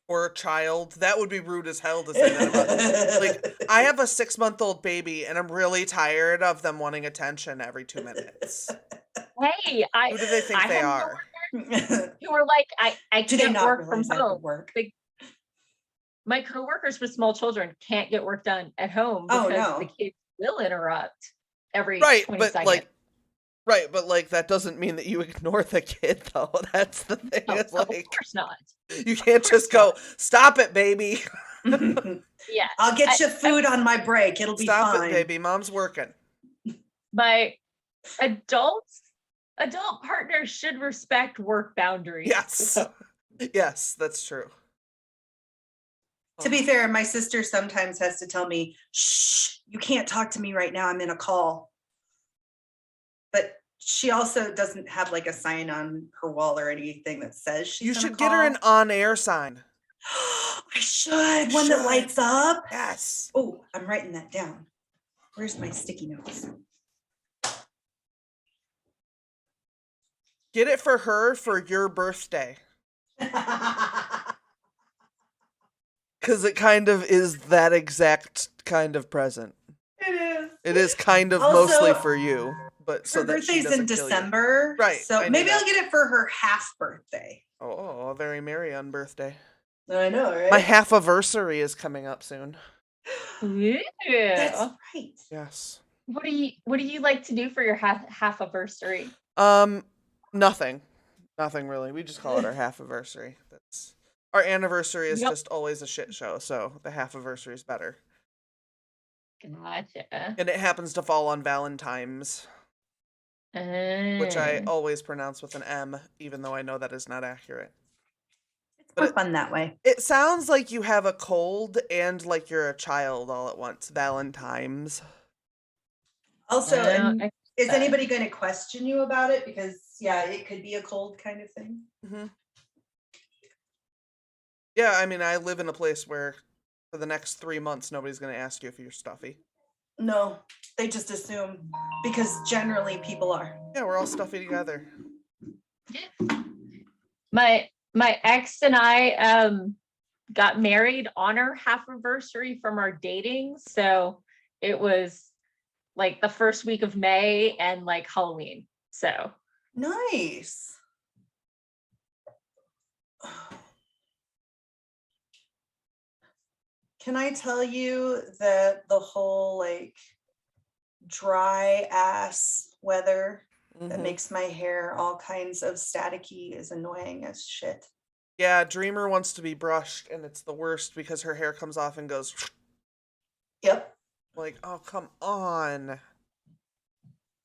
Or a child. That would be rude as hell to say that about. Like, I have a 6-month-old baby, and I'm really tired of them wanting attention every 2 minutes. Hey, Who do they think I they have are? who are like, I Do they can't not work from realize I have to home. work? My coworkers with small children can't get work done at home Oh, because no. the kids will interrupt every Right, 20 but seconds. like that doesn't mean that you ignore the kid though. That's the thing. No, It's of like course not. you can't just go, "Stop it, baby. Yeah, I'll get you food on my break. It'll be Stop fine. it, baby. Mom's working." my adult partners should respect work boundaries. Yes. Yes, that's true. To be fair, my sister sometimes has to tell me, shh, you can't talk to me right now. I'm in a call. But she also doesn't have like a sign on her wall or anything that says she's You in a should get her call. an on-air sign. I should. One that lights up. Yes. Oh, I'm writing that down. Where's my sticky notes? Get it for her for your birthday. Because it kind of is that exact kind of present. It is. It is kind of Also, mostly for you, but so Her that she birthday's doesn't in kill you. December. Right, So I knew maybe that. I'll get it for her half birthday. Oh, a very merry on birthday. I know, right? My half anniversary is coming up soon. Yeah. That's right. Yes. What do you like to do for your half anniversary? Nothing. Nothing really. We just call it our half anniversary. That's our anniversary is Yep. just always a shit show, so the half anniversary is better. Gotcha. And it happens to fall on Valentine's, which I always pronounce with an M, even though I know that is not accurate. It's more fun that way. It sounds like you have a cold and like you're a child all at once. Valentine's. Also, Well, I- is anybody going to question you about it? Because, yeah, it could be a cold kind of thing. Mm-hmm. Yeah, I mean, I live in a place where for the next 3 months, nobody's going to ask you if you're stuffy. No, they just assume because generally people are. Yeah, we're all stuffy together. my ex and I got married on our half anniversary from our dating, so it was like the first week of May and like Halloween. So Nice. Can I tell you that the whole like dry ass weather that Mhm. makes my hair all kinds of staticky is annoying as shit. Yeah, Dreamer wants to be brushed, and it's the worst because her hair comes off and goes Yep. like, oh, come on.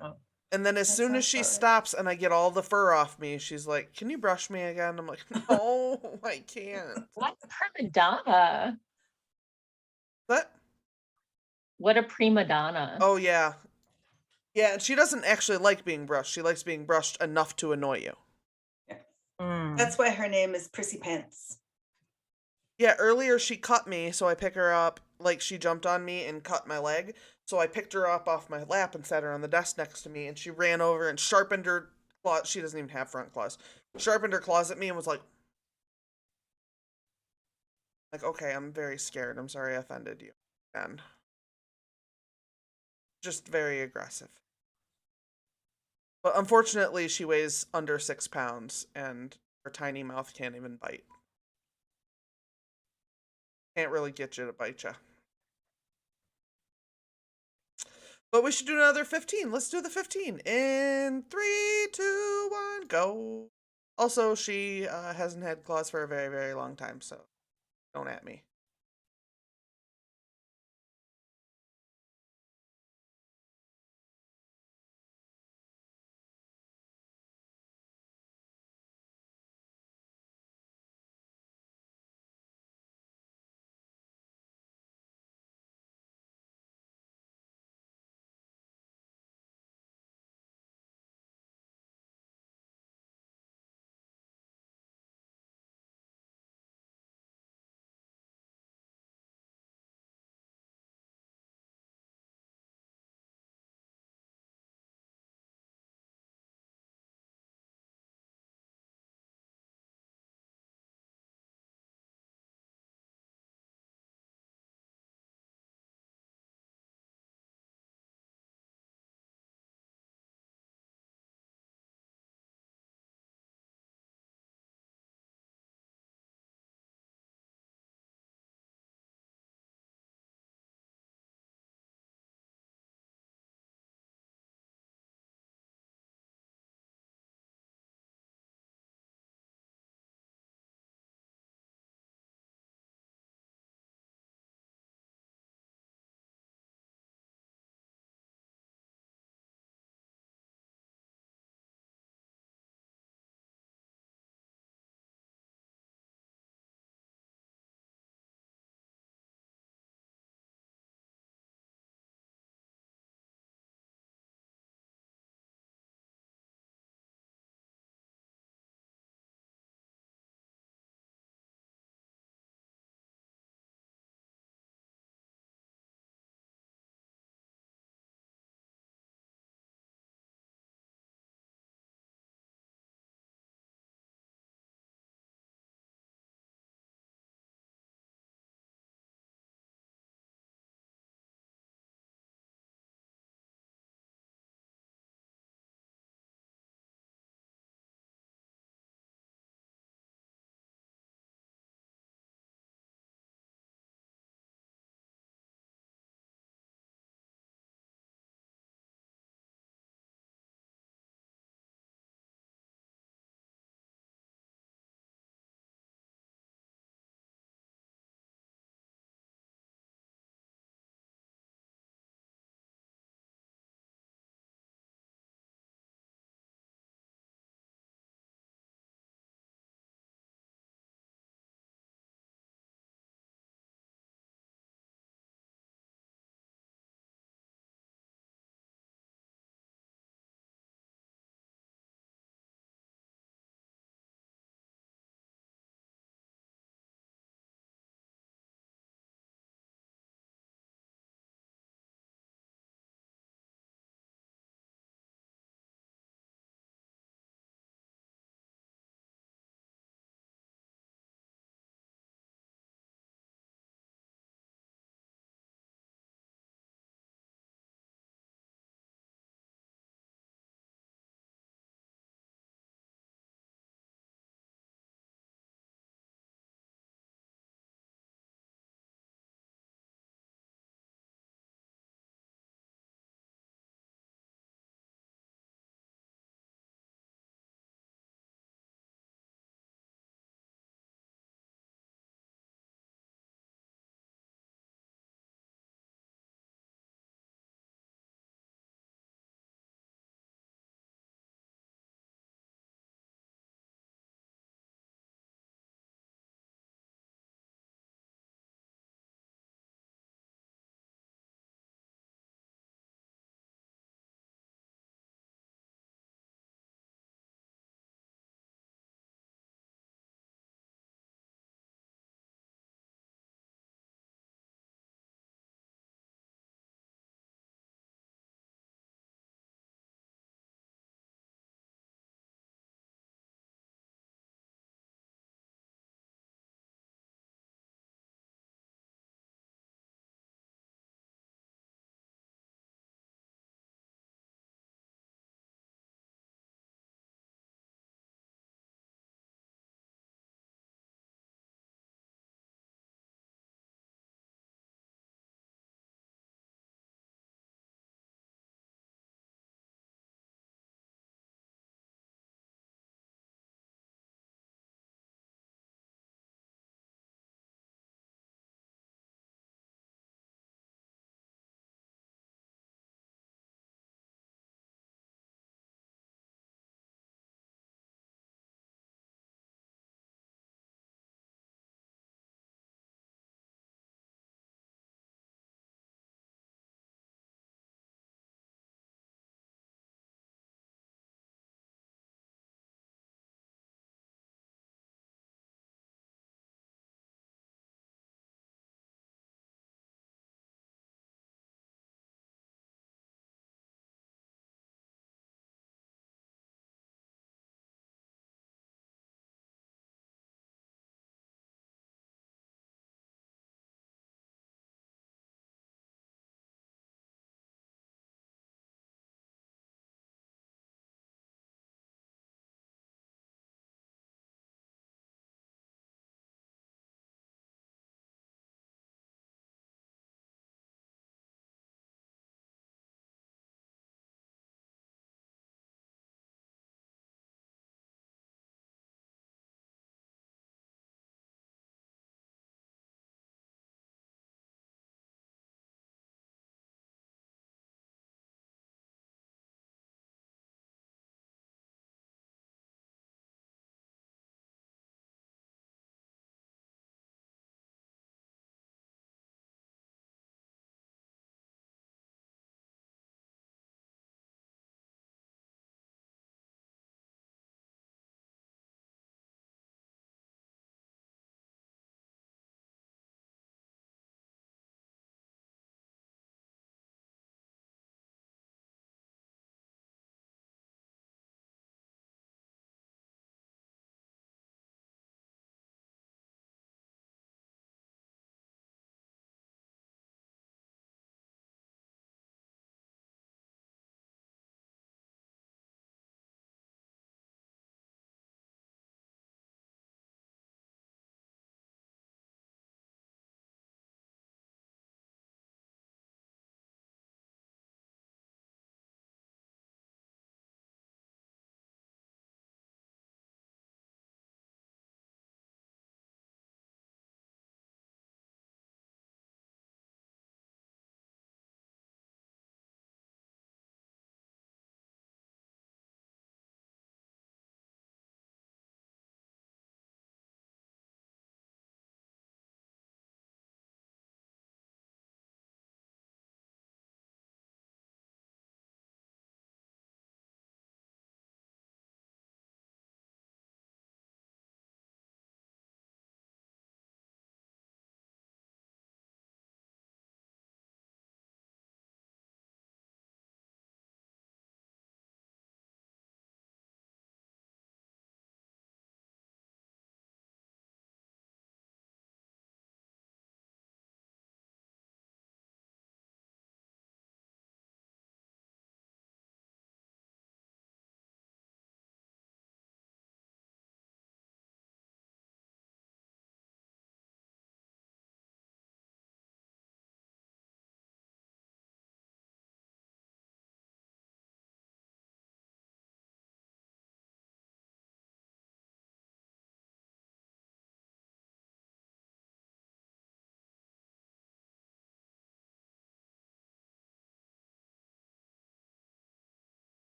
Oh. And then as That soon as sounds she about right. stops and I get all the fur off me, she's like, can you brush me again? I'm like, no, I can't. what prima donna? What? What a prima donna. Oh, yeah. Yeah, and she doesn't actually like being brushed. She likes being brushed enough to annoy you. That's why her name is Prissy Pants. Yeah, earlier she cut me, so I pick her up, like she jumped on me and cut my leg. So I picked her up off my lap and sat her on the desk next to me, and she ran over and sharpened her claws. She doesn't even have front claws. Sharpened her claws at me and was like, okay, I'm very scared. I'm sorry I offended you. And just very aggressive. But unfortunately, she weighs under 6 pounds, and her tiny mouth can't even bite. Can't really get you to bite you. But we should do another 15. Let's do the 15. In 3, 2, 1, go. Also, she hasn't had claws for a very, very long time, so don't at me.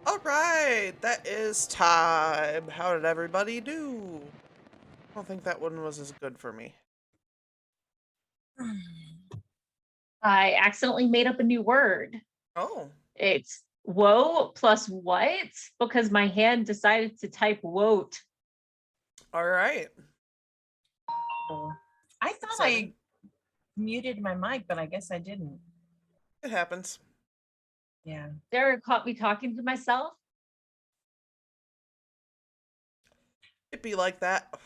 All right, that is time. How did everybody do? I don't think that one was as good for me. I accidentally made up a new word. Oh, It's woe plus what because my hand decided to type woat. all right. I thought Exciting. I muted my mic, but I guess I didn't. It happens. Yeah. Sarah caught me talking to myself. It'd be like that.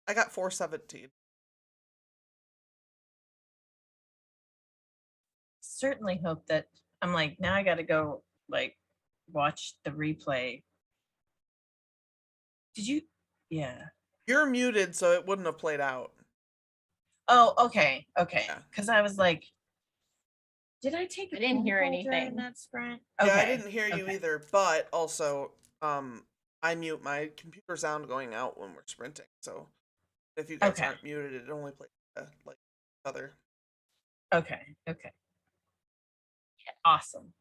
I got 417. Certainly hope that I'm like, now I got to go like watch the replay. Did you? Yeah. You're muted, so it wouldn't have played out. Oh, okay. Okay. Yeah. Because I was like, did I take a I didn't phone hear call during anything. that sprint? Yeah, I Okay, didn't hear you okay. either, but also, I mute my computer sound going out when we're sprinting. So if you guys Okay. aren't muted, it only plays like other. Okay. Okay. Awesome.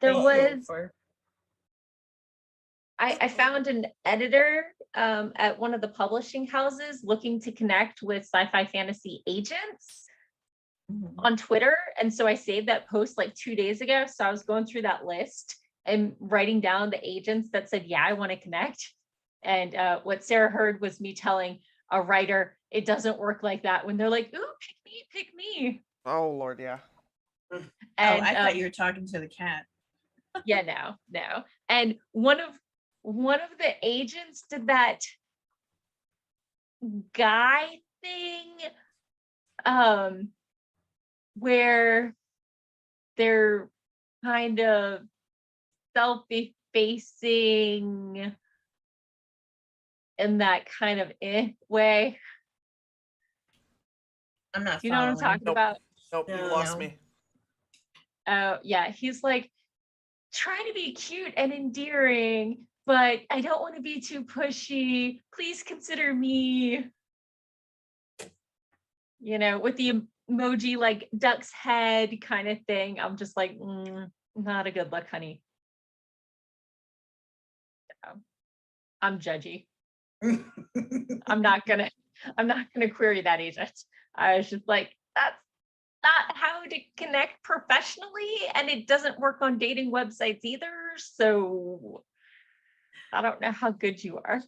There Thank you was for- I found an editor at one of the publishing houses looking to connect with sci-fi fantasy agents Mhm. on Twitter. And so I saved that post like 2 days ago. So I was going through that list and writing down the agents that said, yeah, I want to connect. And what Sarah heard was me telling a writer, it doesn't work like that when they're like, ooh, pick me. Oh Lord, yeah. And I thought you were talking to the cat. yeah, no. And one of the agents did that guy thing where they're kind of self-effacing in that kind of way. I'm not You know what I'm following. talking about? Nope, you No. lost me. Oh, yeah. He's like trying to be cute and endearing, but I don't want to be too pushy. Please consider me. You know, with the emoji like duck's head kind of thing. I'm just like, not a good look, honey. I'm judgy. I'm not gonna query that agent. I was just like, that's not how to connect professionally, and it doesn't work on dating websites either. So I don't know how good you are.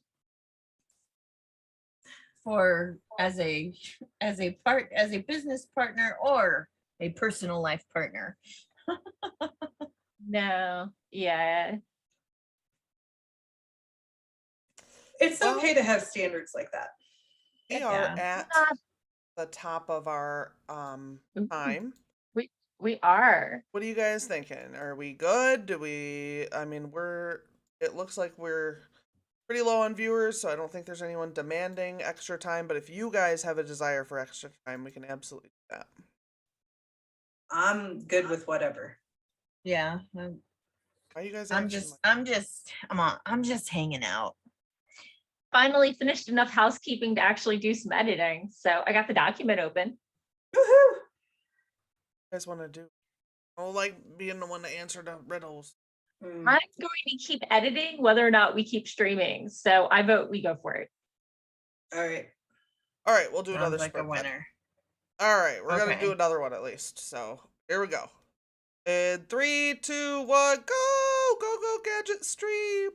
For as a business partner or a personal life partner. No, yeah. It's Well, okay to have standards like that. We Yeah. are at the top of our time. We are. What are you guys thinking? Are we good? I mean, it looks like we're pretty low on viewers, so I don't think there's anyone demanding extra time, but if you guys have a desire for extra time, we can absolutely do that. I'm good with whatever. Yeah. Why are you guys I'm acting just hanging out. Finally finished enough housekeeping to actually do some editing. So I got the document open. Woohoo! you guys want to do? I don't like being the one to answer the riddles. Mm. I'm going to keep editing whether or not we keep streaming. So I vote we go for it. All right. All right, we'll do Sounds another like a sprint then. winner. All right, we're gonna Okay. do another one at least. So here we go. In 3, 2, 1, go! Go, go, gadget stream!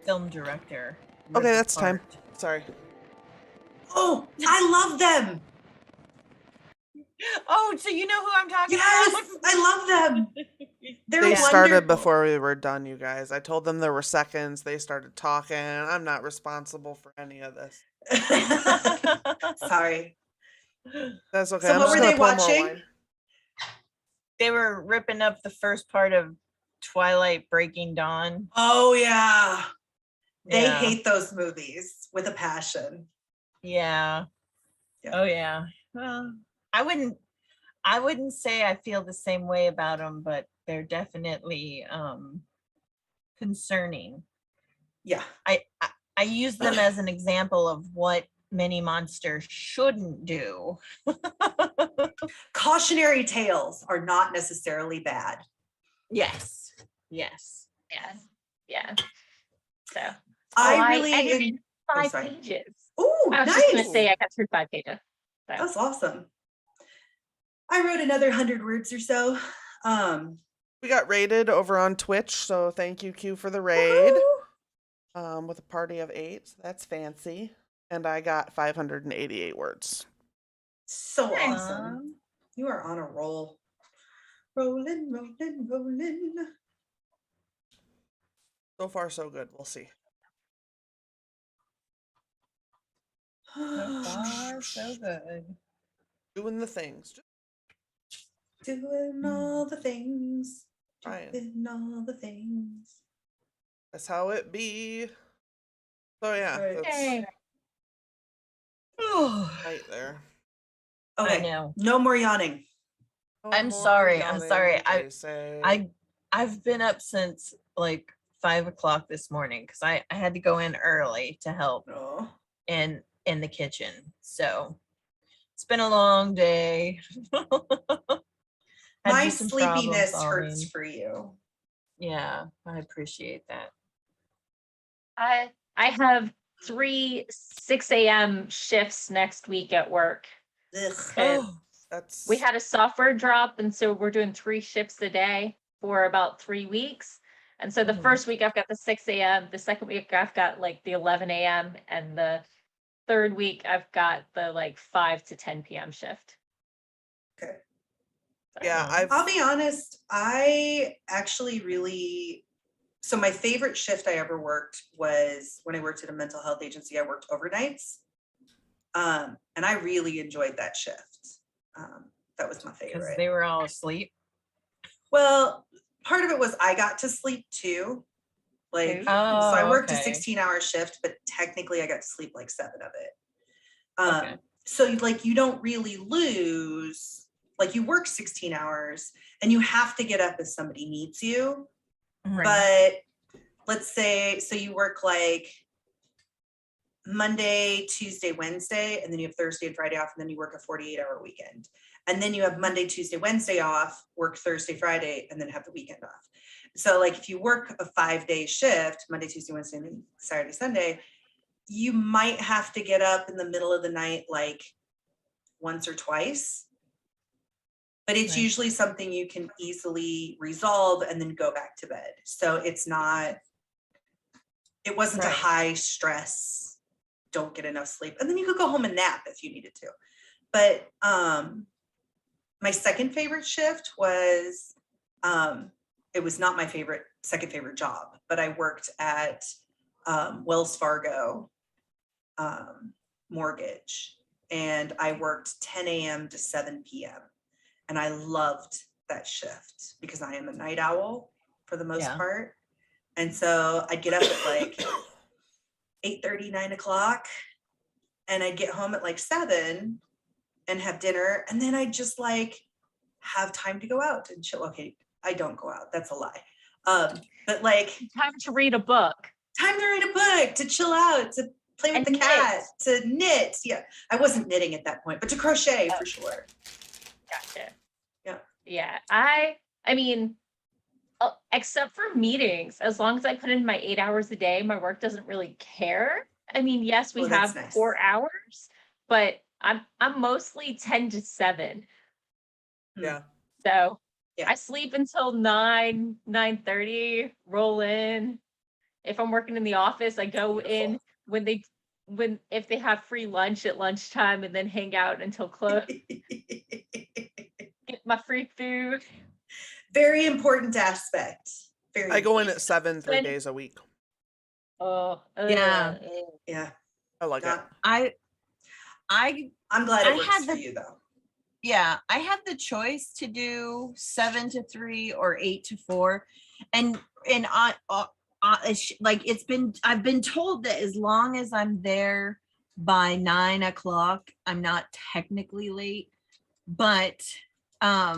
film director. Okay, ripped that's time. apart. Sorry. Oh, I love them. Oh, so you know who I'm talking Yes, about? I love them. They're They wonderful. started before we were done, you guys. I told them there were seconds. They started talking. I'm not responsible for any of this. Sorry. That's okay. So I'm what just were gonna they pour more watching? wine. They were ripping up the first part of Twilight Breaking Dawn. Oh yeah. They Yeah. hate those movies with a passion. Yeah. Yeah. Oh yeah. Well, I wouldn't say I feel the same way about them, but they're definitely concerning. Yeah. I use them as an example of what many monsters shouldn't do. Cautionary tales are not necessarily bad. Yes. Yes. Yeah. Yeah. So I I really edited en- 5 sorry. pages. Ooh, I was just gonna nice. say I got through 5 pages. So That's awesome. I wrote another 100 words or so. We got raided over on Twitch, so thank you, Q, for the raid. With a party of 8. So that's fancy. And I got 588 words. So Nice. awesome. You are on a roll. Rolling, rolling, rolling. So far, so good. We'll see. So far, so good. Doing the things. Just Doing all the things. trying. Doing all the things. That's how it be. So yeah, Right. that's Yay. right there. Okay. I know. No more yawning. No I'm more sorry. yawning, they say. I've been up since like 5 o'clock this morning because I had to go in early to help No. in the kitchen. So it's been a long day. Had to My do some problem sleepiness solving. hurts for you. Yeah, I appreciate that. I have 3 6 a.m. shifts next week at work. Ugh. And That's we had a software drop, and so we're doing 3 shifts a day for about 3 weeks. And so the Mhm. first week I've got the 6 a.m. The second week I've got like the 11 a.m. and the third week I've got the like 5 to 10 p.m. shift. Okay. yeah. Oh. I'll be honest. I actually so my favorite shift I ever worked was when I worked at a mental health agency. I worked overnights. And I really enjoyed that shift. That was my Because favorite. they were all asleep. Well, part of it was I got to sleep too. Like, so I Oh, worked a okay. 16-hour shift, but technically I got to sleep like 7 of it. Okay. So like you don't really lose, like you work 16 hours and you have to get up if somebody needs you. Mhm. But let's say, so you work like Monday, Tuesday, Wednesday, and then you have Thursday and Friday off, and then you work a 48-hour weekend. And then you have Monday, Tuesday, Wednesday off, work Thursday, Friday, and then have the weekend off. So like if you work a 5-day shift, Monday, Tuesday, Wednesday, and then Saturday, Sunday, you might have to get up in the middle of the night like once or twice. But it's Right. usually something you can easily resolve and then go back to bed. So it wasn't a Right. high stress, don't get enough sleep. And then you could go home and nap if you needed to. But my second favorite shift was, it was not my second favorite job, but I worked at Wells Fargo mortgage, and I worked 10 a.m. to 7 p.m. And I loved that shift because I am a night owl for the most Yeah. part. And so I'd get up at like 8:30, 9 o'clock, and I'd get home at like 7 and have dinner. And then I'd just like have time to go out and chill. Okay, I don't go out. That's a lie. But like Time to read a book. time to read a book, to chill out, to play with And the knit. cat, to knit. Yeah, I wasn't knitting at that point, but to crochet for sure. Gotcha. Yeah. Yeah. I mean, except for meetings, as long as I put in my 8 hours a day, my work doesn't really care. I mean, yes, we Oh, that's have nice. 4 hours, but I'm mostly 10 to 7. yeah. So Yeah. I sleep until 9, 9:30, roll in, If I'm working in the office, I go in if they have free lunch at lunchtime and then hang out until close. Get my free food. Very important aspect. Very I go in important. at 7, 3 days a week. Oh, Yeah. Yeah. I like it. Not- I'm glad I it works had for the- you though. Yeah, I had the choice to do 7 to 3 or 8 to 4, and I've been told that as long as I'm there by 9 o'clock, I'm not technically late, but I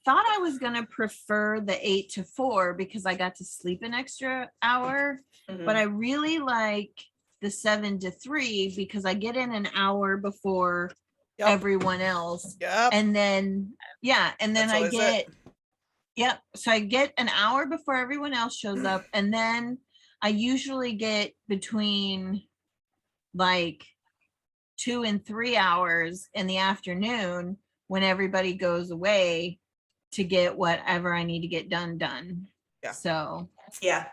thought I was gonna prefer the 8 to 4 because I got to sleep an extra hour, but I really like the 7 to 3 because I get in an hour before Yep. everyone else. Yep. And then That's I always get it. so I get an hour before everyone else shows up, and then I usually get between like 2 and 3 hours in the afternoon when everybody goes away to get whatever I need to get done. Yeah. So Yeah.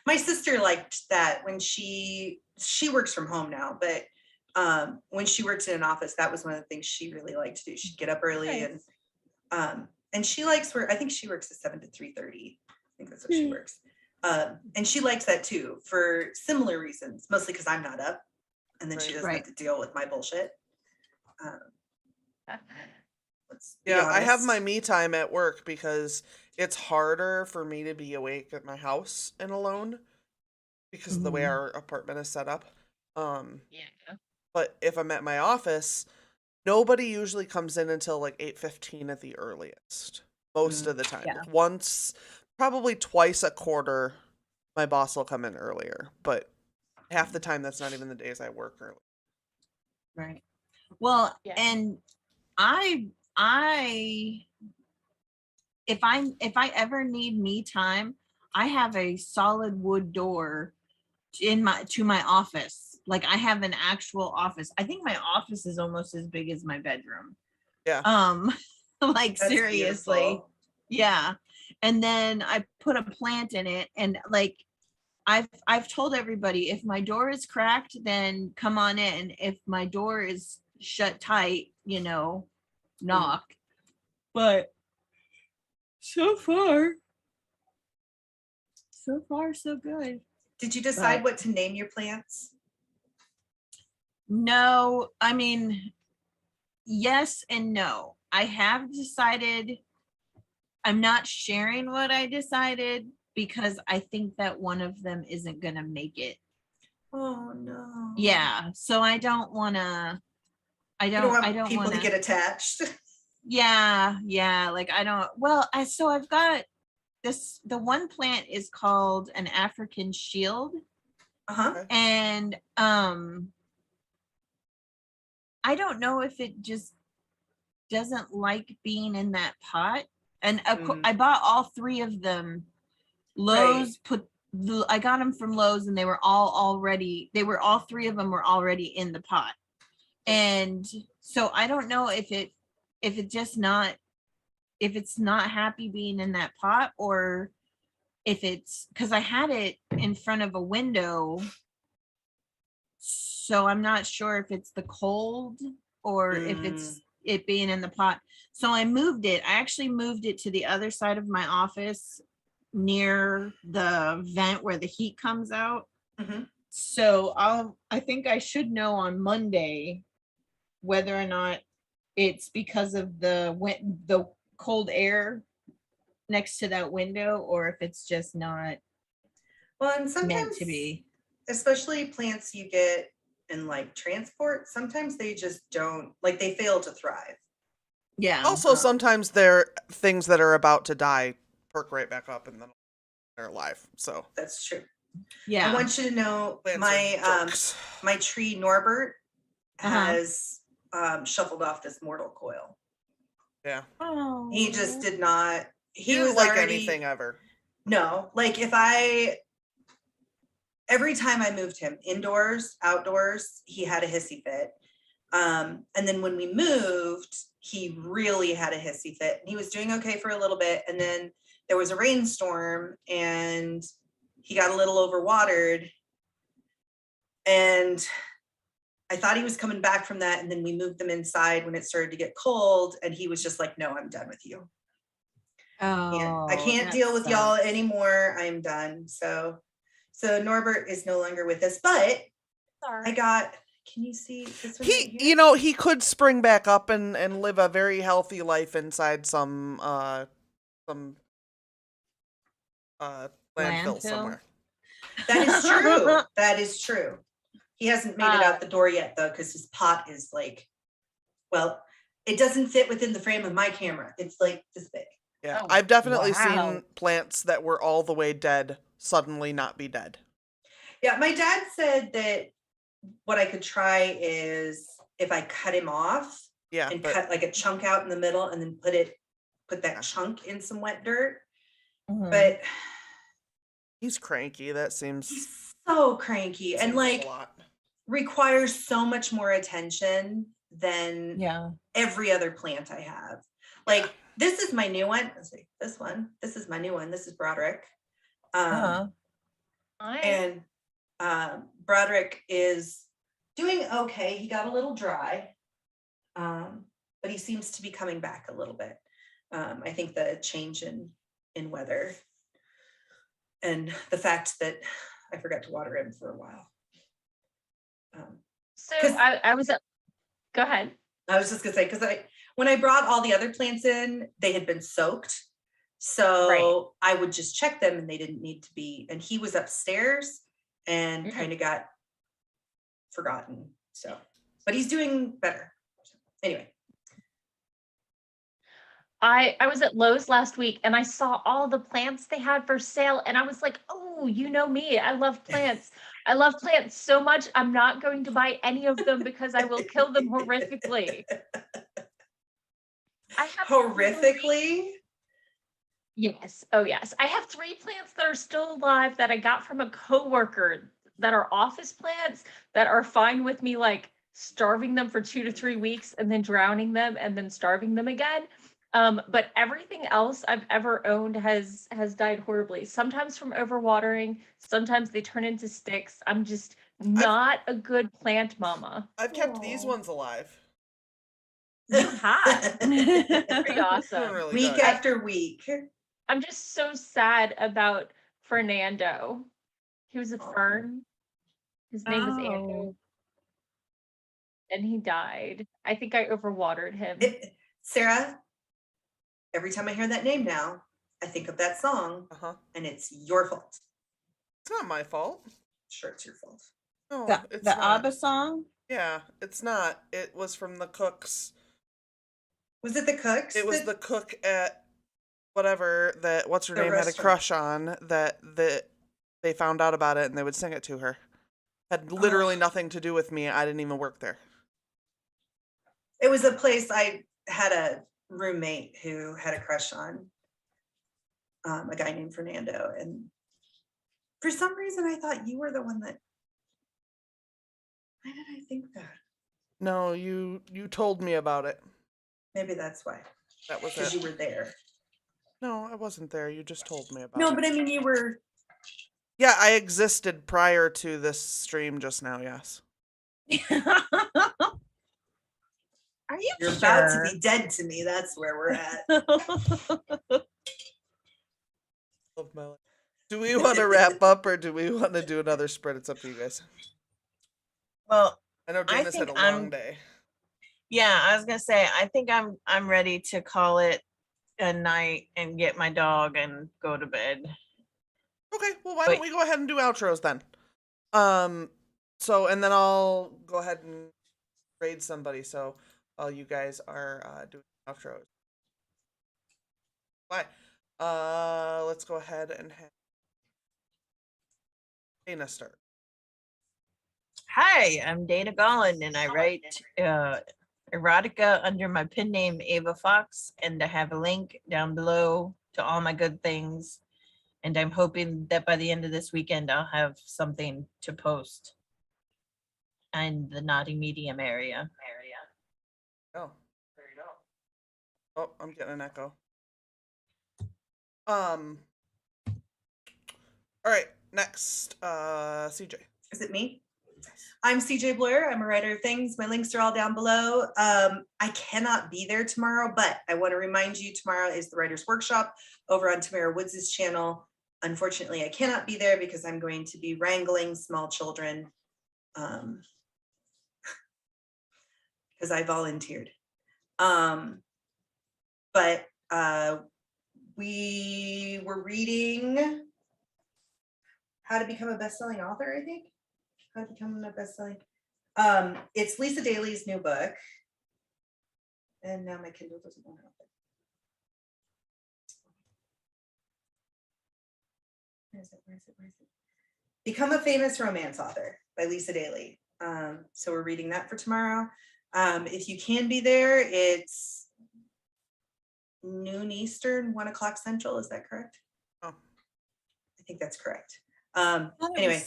My sister liked that when she works from home now, but when she works in an office, that was one of the things she really liked to do. She'd get up early and she likes I think she works at 7 to 3:30. I think that's what she works. And she likes that too for similar reasons, mostly because I'm not up and then she doesn't have to deal with my bullshit. Yeah, I have my me time at work because it's harder for me to be awake at my house and alone because of the way our apartment is set up. Yeah. But if I'm at my office, nobody usually comes in until like 8:15 at the earliest. Most of the time. Yeah. Once, probably twice a quarter, my boss will come in earlier. But half the time, that's not even the days I work early. right. Well, Yeah. and I if I ever need me time, I have a solid wood door to my office. Like I have an actual office. I think my office is almost as big as my bedroom. Yeah. Like That's seriously. beautiful. Yeah. And then I put a plant in it, and like I've told everybody, if my door is cracked, then come on in. If my door is shut tight, knock. But so far so good. Did you decide what to name your plants? No, I mean, yes and no. I have decided I'm not sharing what I decided because I think that one of them isn't gonna make it. Oh no. Yeah, so I don't want to. I You don't. don't want I don't people want to get attached. Yeah. Like I don't. Well, so I've got this. The one plant is called an African shield, Uh-huh. and I don't know if it just doesn't like being in that pot. And of course, I bought all 3 of them. Lowe's I got them from Lowe's, and they were all 3 of them were already in the pot. And so I don't know if it's not happy being in that pot, or if it's because I had it in front of a window. So I'm not sure if it's the cold or if it's it being in the pot. So I moved it. I actually moved it to the other side of my office near the vent where the heat comes out. So I think I should know on Monday whether or not it's because of the cold air next to that window, or if it's just not Well, and sometimes, meant to be. especially plants you get in like transport, sometimes they just don't, like they fail to thrive. Yeah. Also, sometimes they're things that are about to die perk right back up and then they're alive. So That's true. Yeah. I want you to know plants my tree Norbert Uh-huh. has shuffled off this mortal coil. yeah. Oh. He just did not. He He didn't was like already, anything ever. No, like every time I moved him indoors, outdoors, he had a hissy fit. And then when we moved, he really had a hissy fit. He was doing okay for a little bit. And then there was a rainstorm and he got a little overwatered. And I thought he was coming back from that. And then we moved them inside when it started to get cold. And he was just like, no, I'm done with you. I can't deal with y'all anymore. I'm done. So Norbert is no longer with us, but Sorry. I got, can you see this one? He, right here? you know, he could spring back up and live a very healthy life inside some landfill somewhere. That is true. That is true. He hasn't made it out the door yet though, because his pot is like, well, it doesn't fit within the frame of my camera. It's like this big. Yeah, Oh, I've definitely wow. seen plants that were all the way dead suddenly not be dead. Yeah, my dad said that what I could try is if I cut him off Yeah, and but cut like a chunk out in the middle and then put that chunk in some wet dirt. Mhm. But he's cranky. That seems he's so cranky and seems like a lot. requires so much more attention than Yeah. every other plant I have. Like this is my new one. Let's see, this one. This is my new one. This is Broderick. Uh-huh. And Broderick is doing okay. He got a little dry, but he seems to be coming back a little bit. I think the change in weather and the fact that I forgot to water him for a while. So I was go ahead. I was just gonna say, because when I brought all the other plants in, they had been soaked. So I would just check them and they didn't need to be, and he was upstairs and kind of got forgotten. So, but he's doing better. Anyway. I was at Lowe's last week and I saw all the plants they had for sale and I was like, oh, you know me, I love plants. I love plants so much. I'm not going to buy any of them because I will kill them horrifically. I have Horrifically? Yes. Oh, yes. I have 3 plants that are still alive that I got from a coworker that are office plants that are fine with me, like starving them for 2 to 3 weeks and then drowning them and then starving them again. But everything else I've ever owned has died horribly. Sometimes from overwatering. Sometimes they turn into sticks. I'm just not a good plant mama. I've kept these ones alive. You have. Pretty awesome. Doing really Week good. after week. I'm just so sad about Fernando. He was a fern. His name was Andrew. And he died. I think I overwatered him. Sarah, every time I hear that name now, I think of that song, and it's your fault. It's not my fault. Sure, it's your fault. No, it's the not. ABBA song? Yeah, it's not. It was from the cooks. Was it the cooks? It was the cook at whatever that what's her name had a restaurant. crush on that they found out about it and they would sing it to her. Had literally nothing to do with me. I didn't even work there. It was a place I had a roommate who had a crush on, a guy named Fernando, and for some reason I thought you were the one that. Why did I think that? No, you told me about it. Maybe that's why. That was Because it. you were there. No, I wasn't there. You just told me about it. No, but I mean you were. Yeah, I existed prior to this stream just now, yes. Are you You're sure? about to be dead to me. That's where we're at. Love my life. Do we want to wrap up or do we want to do another spread? It's up to you guys. Well, I know I Dana's had think a long day. yeah, I was gonna say, I think I'm ready to call it a night and get my dog and go to bed. Okay, well, why don't we go ahead and do outros then? So, and then I'll go ahead and raid somebody. So, while you guys are doing outros. Bye. Let's go ahead and have Dana start. Hi, I'm Dana Golland, and I write erotica under my pen name Ava Fox, and I have a link down below to all my good things. And I'm hoping that by the end of this weekend, I'll have something to post in the naughty medium area. Oh. There you go. Oh, I'm getting an echo. All right, next, CJ. Is it me? I'm CJ Blair. I'm a writer of things. My links are all down below. I cannot be there tomorrow, but I want to remind you tomorrow is the Writers Workshop over on Tamara Woods' channel. Unfortunately, I cannot be there because I'm going to be wrangling small children because I volunteered. But we were reading How to Become a Best-Selling Author, I think. How to Become a Best-Selling. It's Lisa Daly's new book. And now my Kindle doesn't want to open. Where is it? Become a Famous Romance Author by Lisa Daly. So we're reading that for tomorrow. If you can be there, it's noon Eastern, 1 o'clock Central. Is that correct? Oh. I think that's correct. Anyway.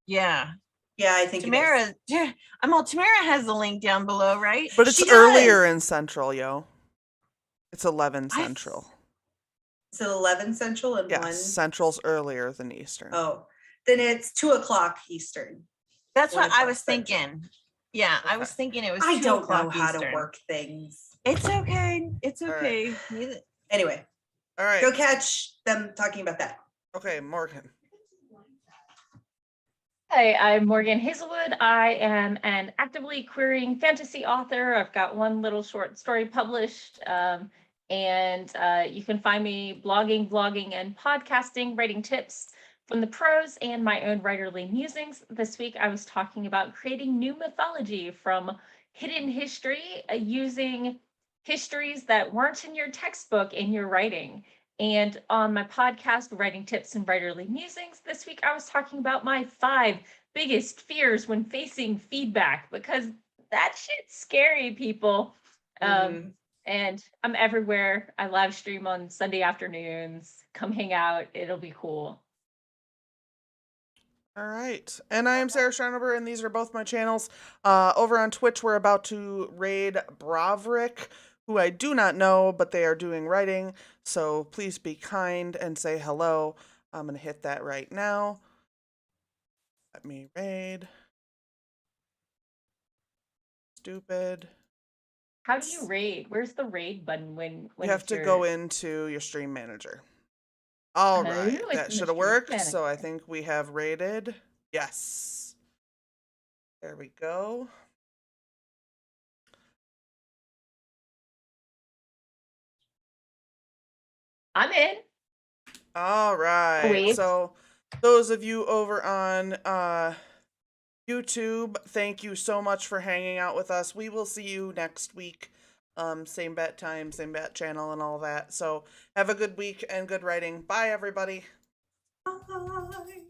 Yeah. Yeah, I think Tamara, Tamara has the link down below, right? But it's earlier in Central, yo. It's 11 Central. Is it 11 Central and 1? Central's earlier than Eastern. Oh, then it's 2 o'clock Eastern. That's what I was thinking. Yeah, okay. I was thinking it was 2 o'clock I don't know how Eastern. to work things. It's okay. It's okay. Right. Anyway. All right. Go catch them talking about that. Okay, Morgan. Hi, I'm Morgan Hazelwood. I am an actively querying fantasy author. I've got one little short story published, and you can find me blogging, vlogging, and podcasting, writing tips from the pros and my own writerly musings. This week, I was talking about creating new mythology from hidden history using histories that weren't in your textbook in your writing. And on my podcast, Writing Tips and Writerly Musings, this week I was talking about my 5 biggest fears when facing feedback, because that shit's scary, people. And I'm everywhere. I live stream on Sunday afternoons. Come hang out. It'll be cool. All right. And I am Sarah Schreineber, and these are both my channels. Over on Twitch, we're about to raid Bravrik, who I do not know, but they are doing writing. So please be kind and say hello. I'm going to hit that right now. Let me raid. Stupid. How do you raid? Where's the raid button when you have to go into your stream manager? All right, that should have worked. So I think we have raided. Yes. There we go. I'm in. All right. So those of you over on YouTube, thank you so much for hanging out with us. We will see you next week. Same bat time, same bat channel, and all that. So have a good week and good writing. Bye, everybody. Bye.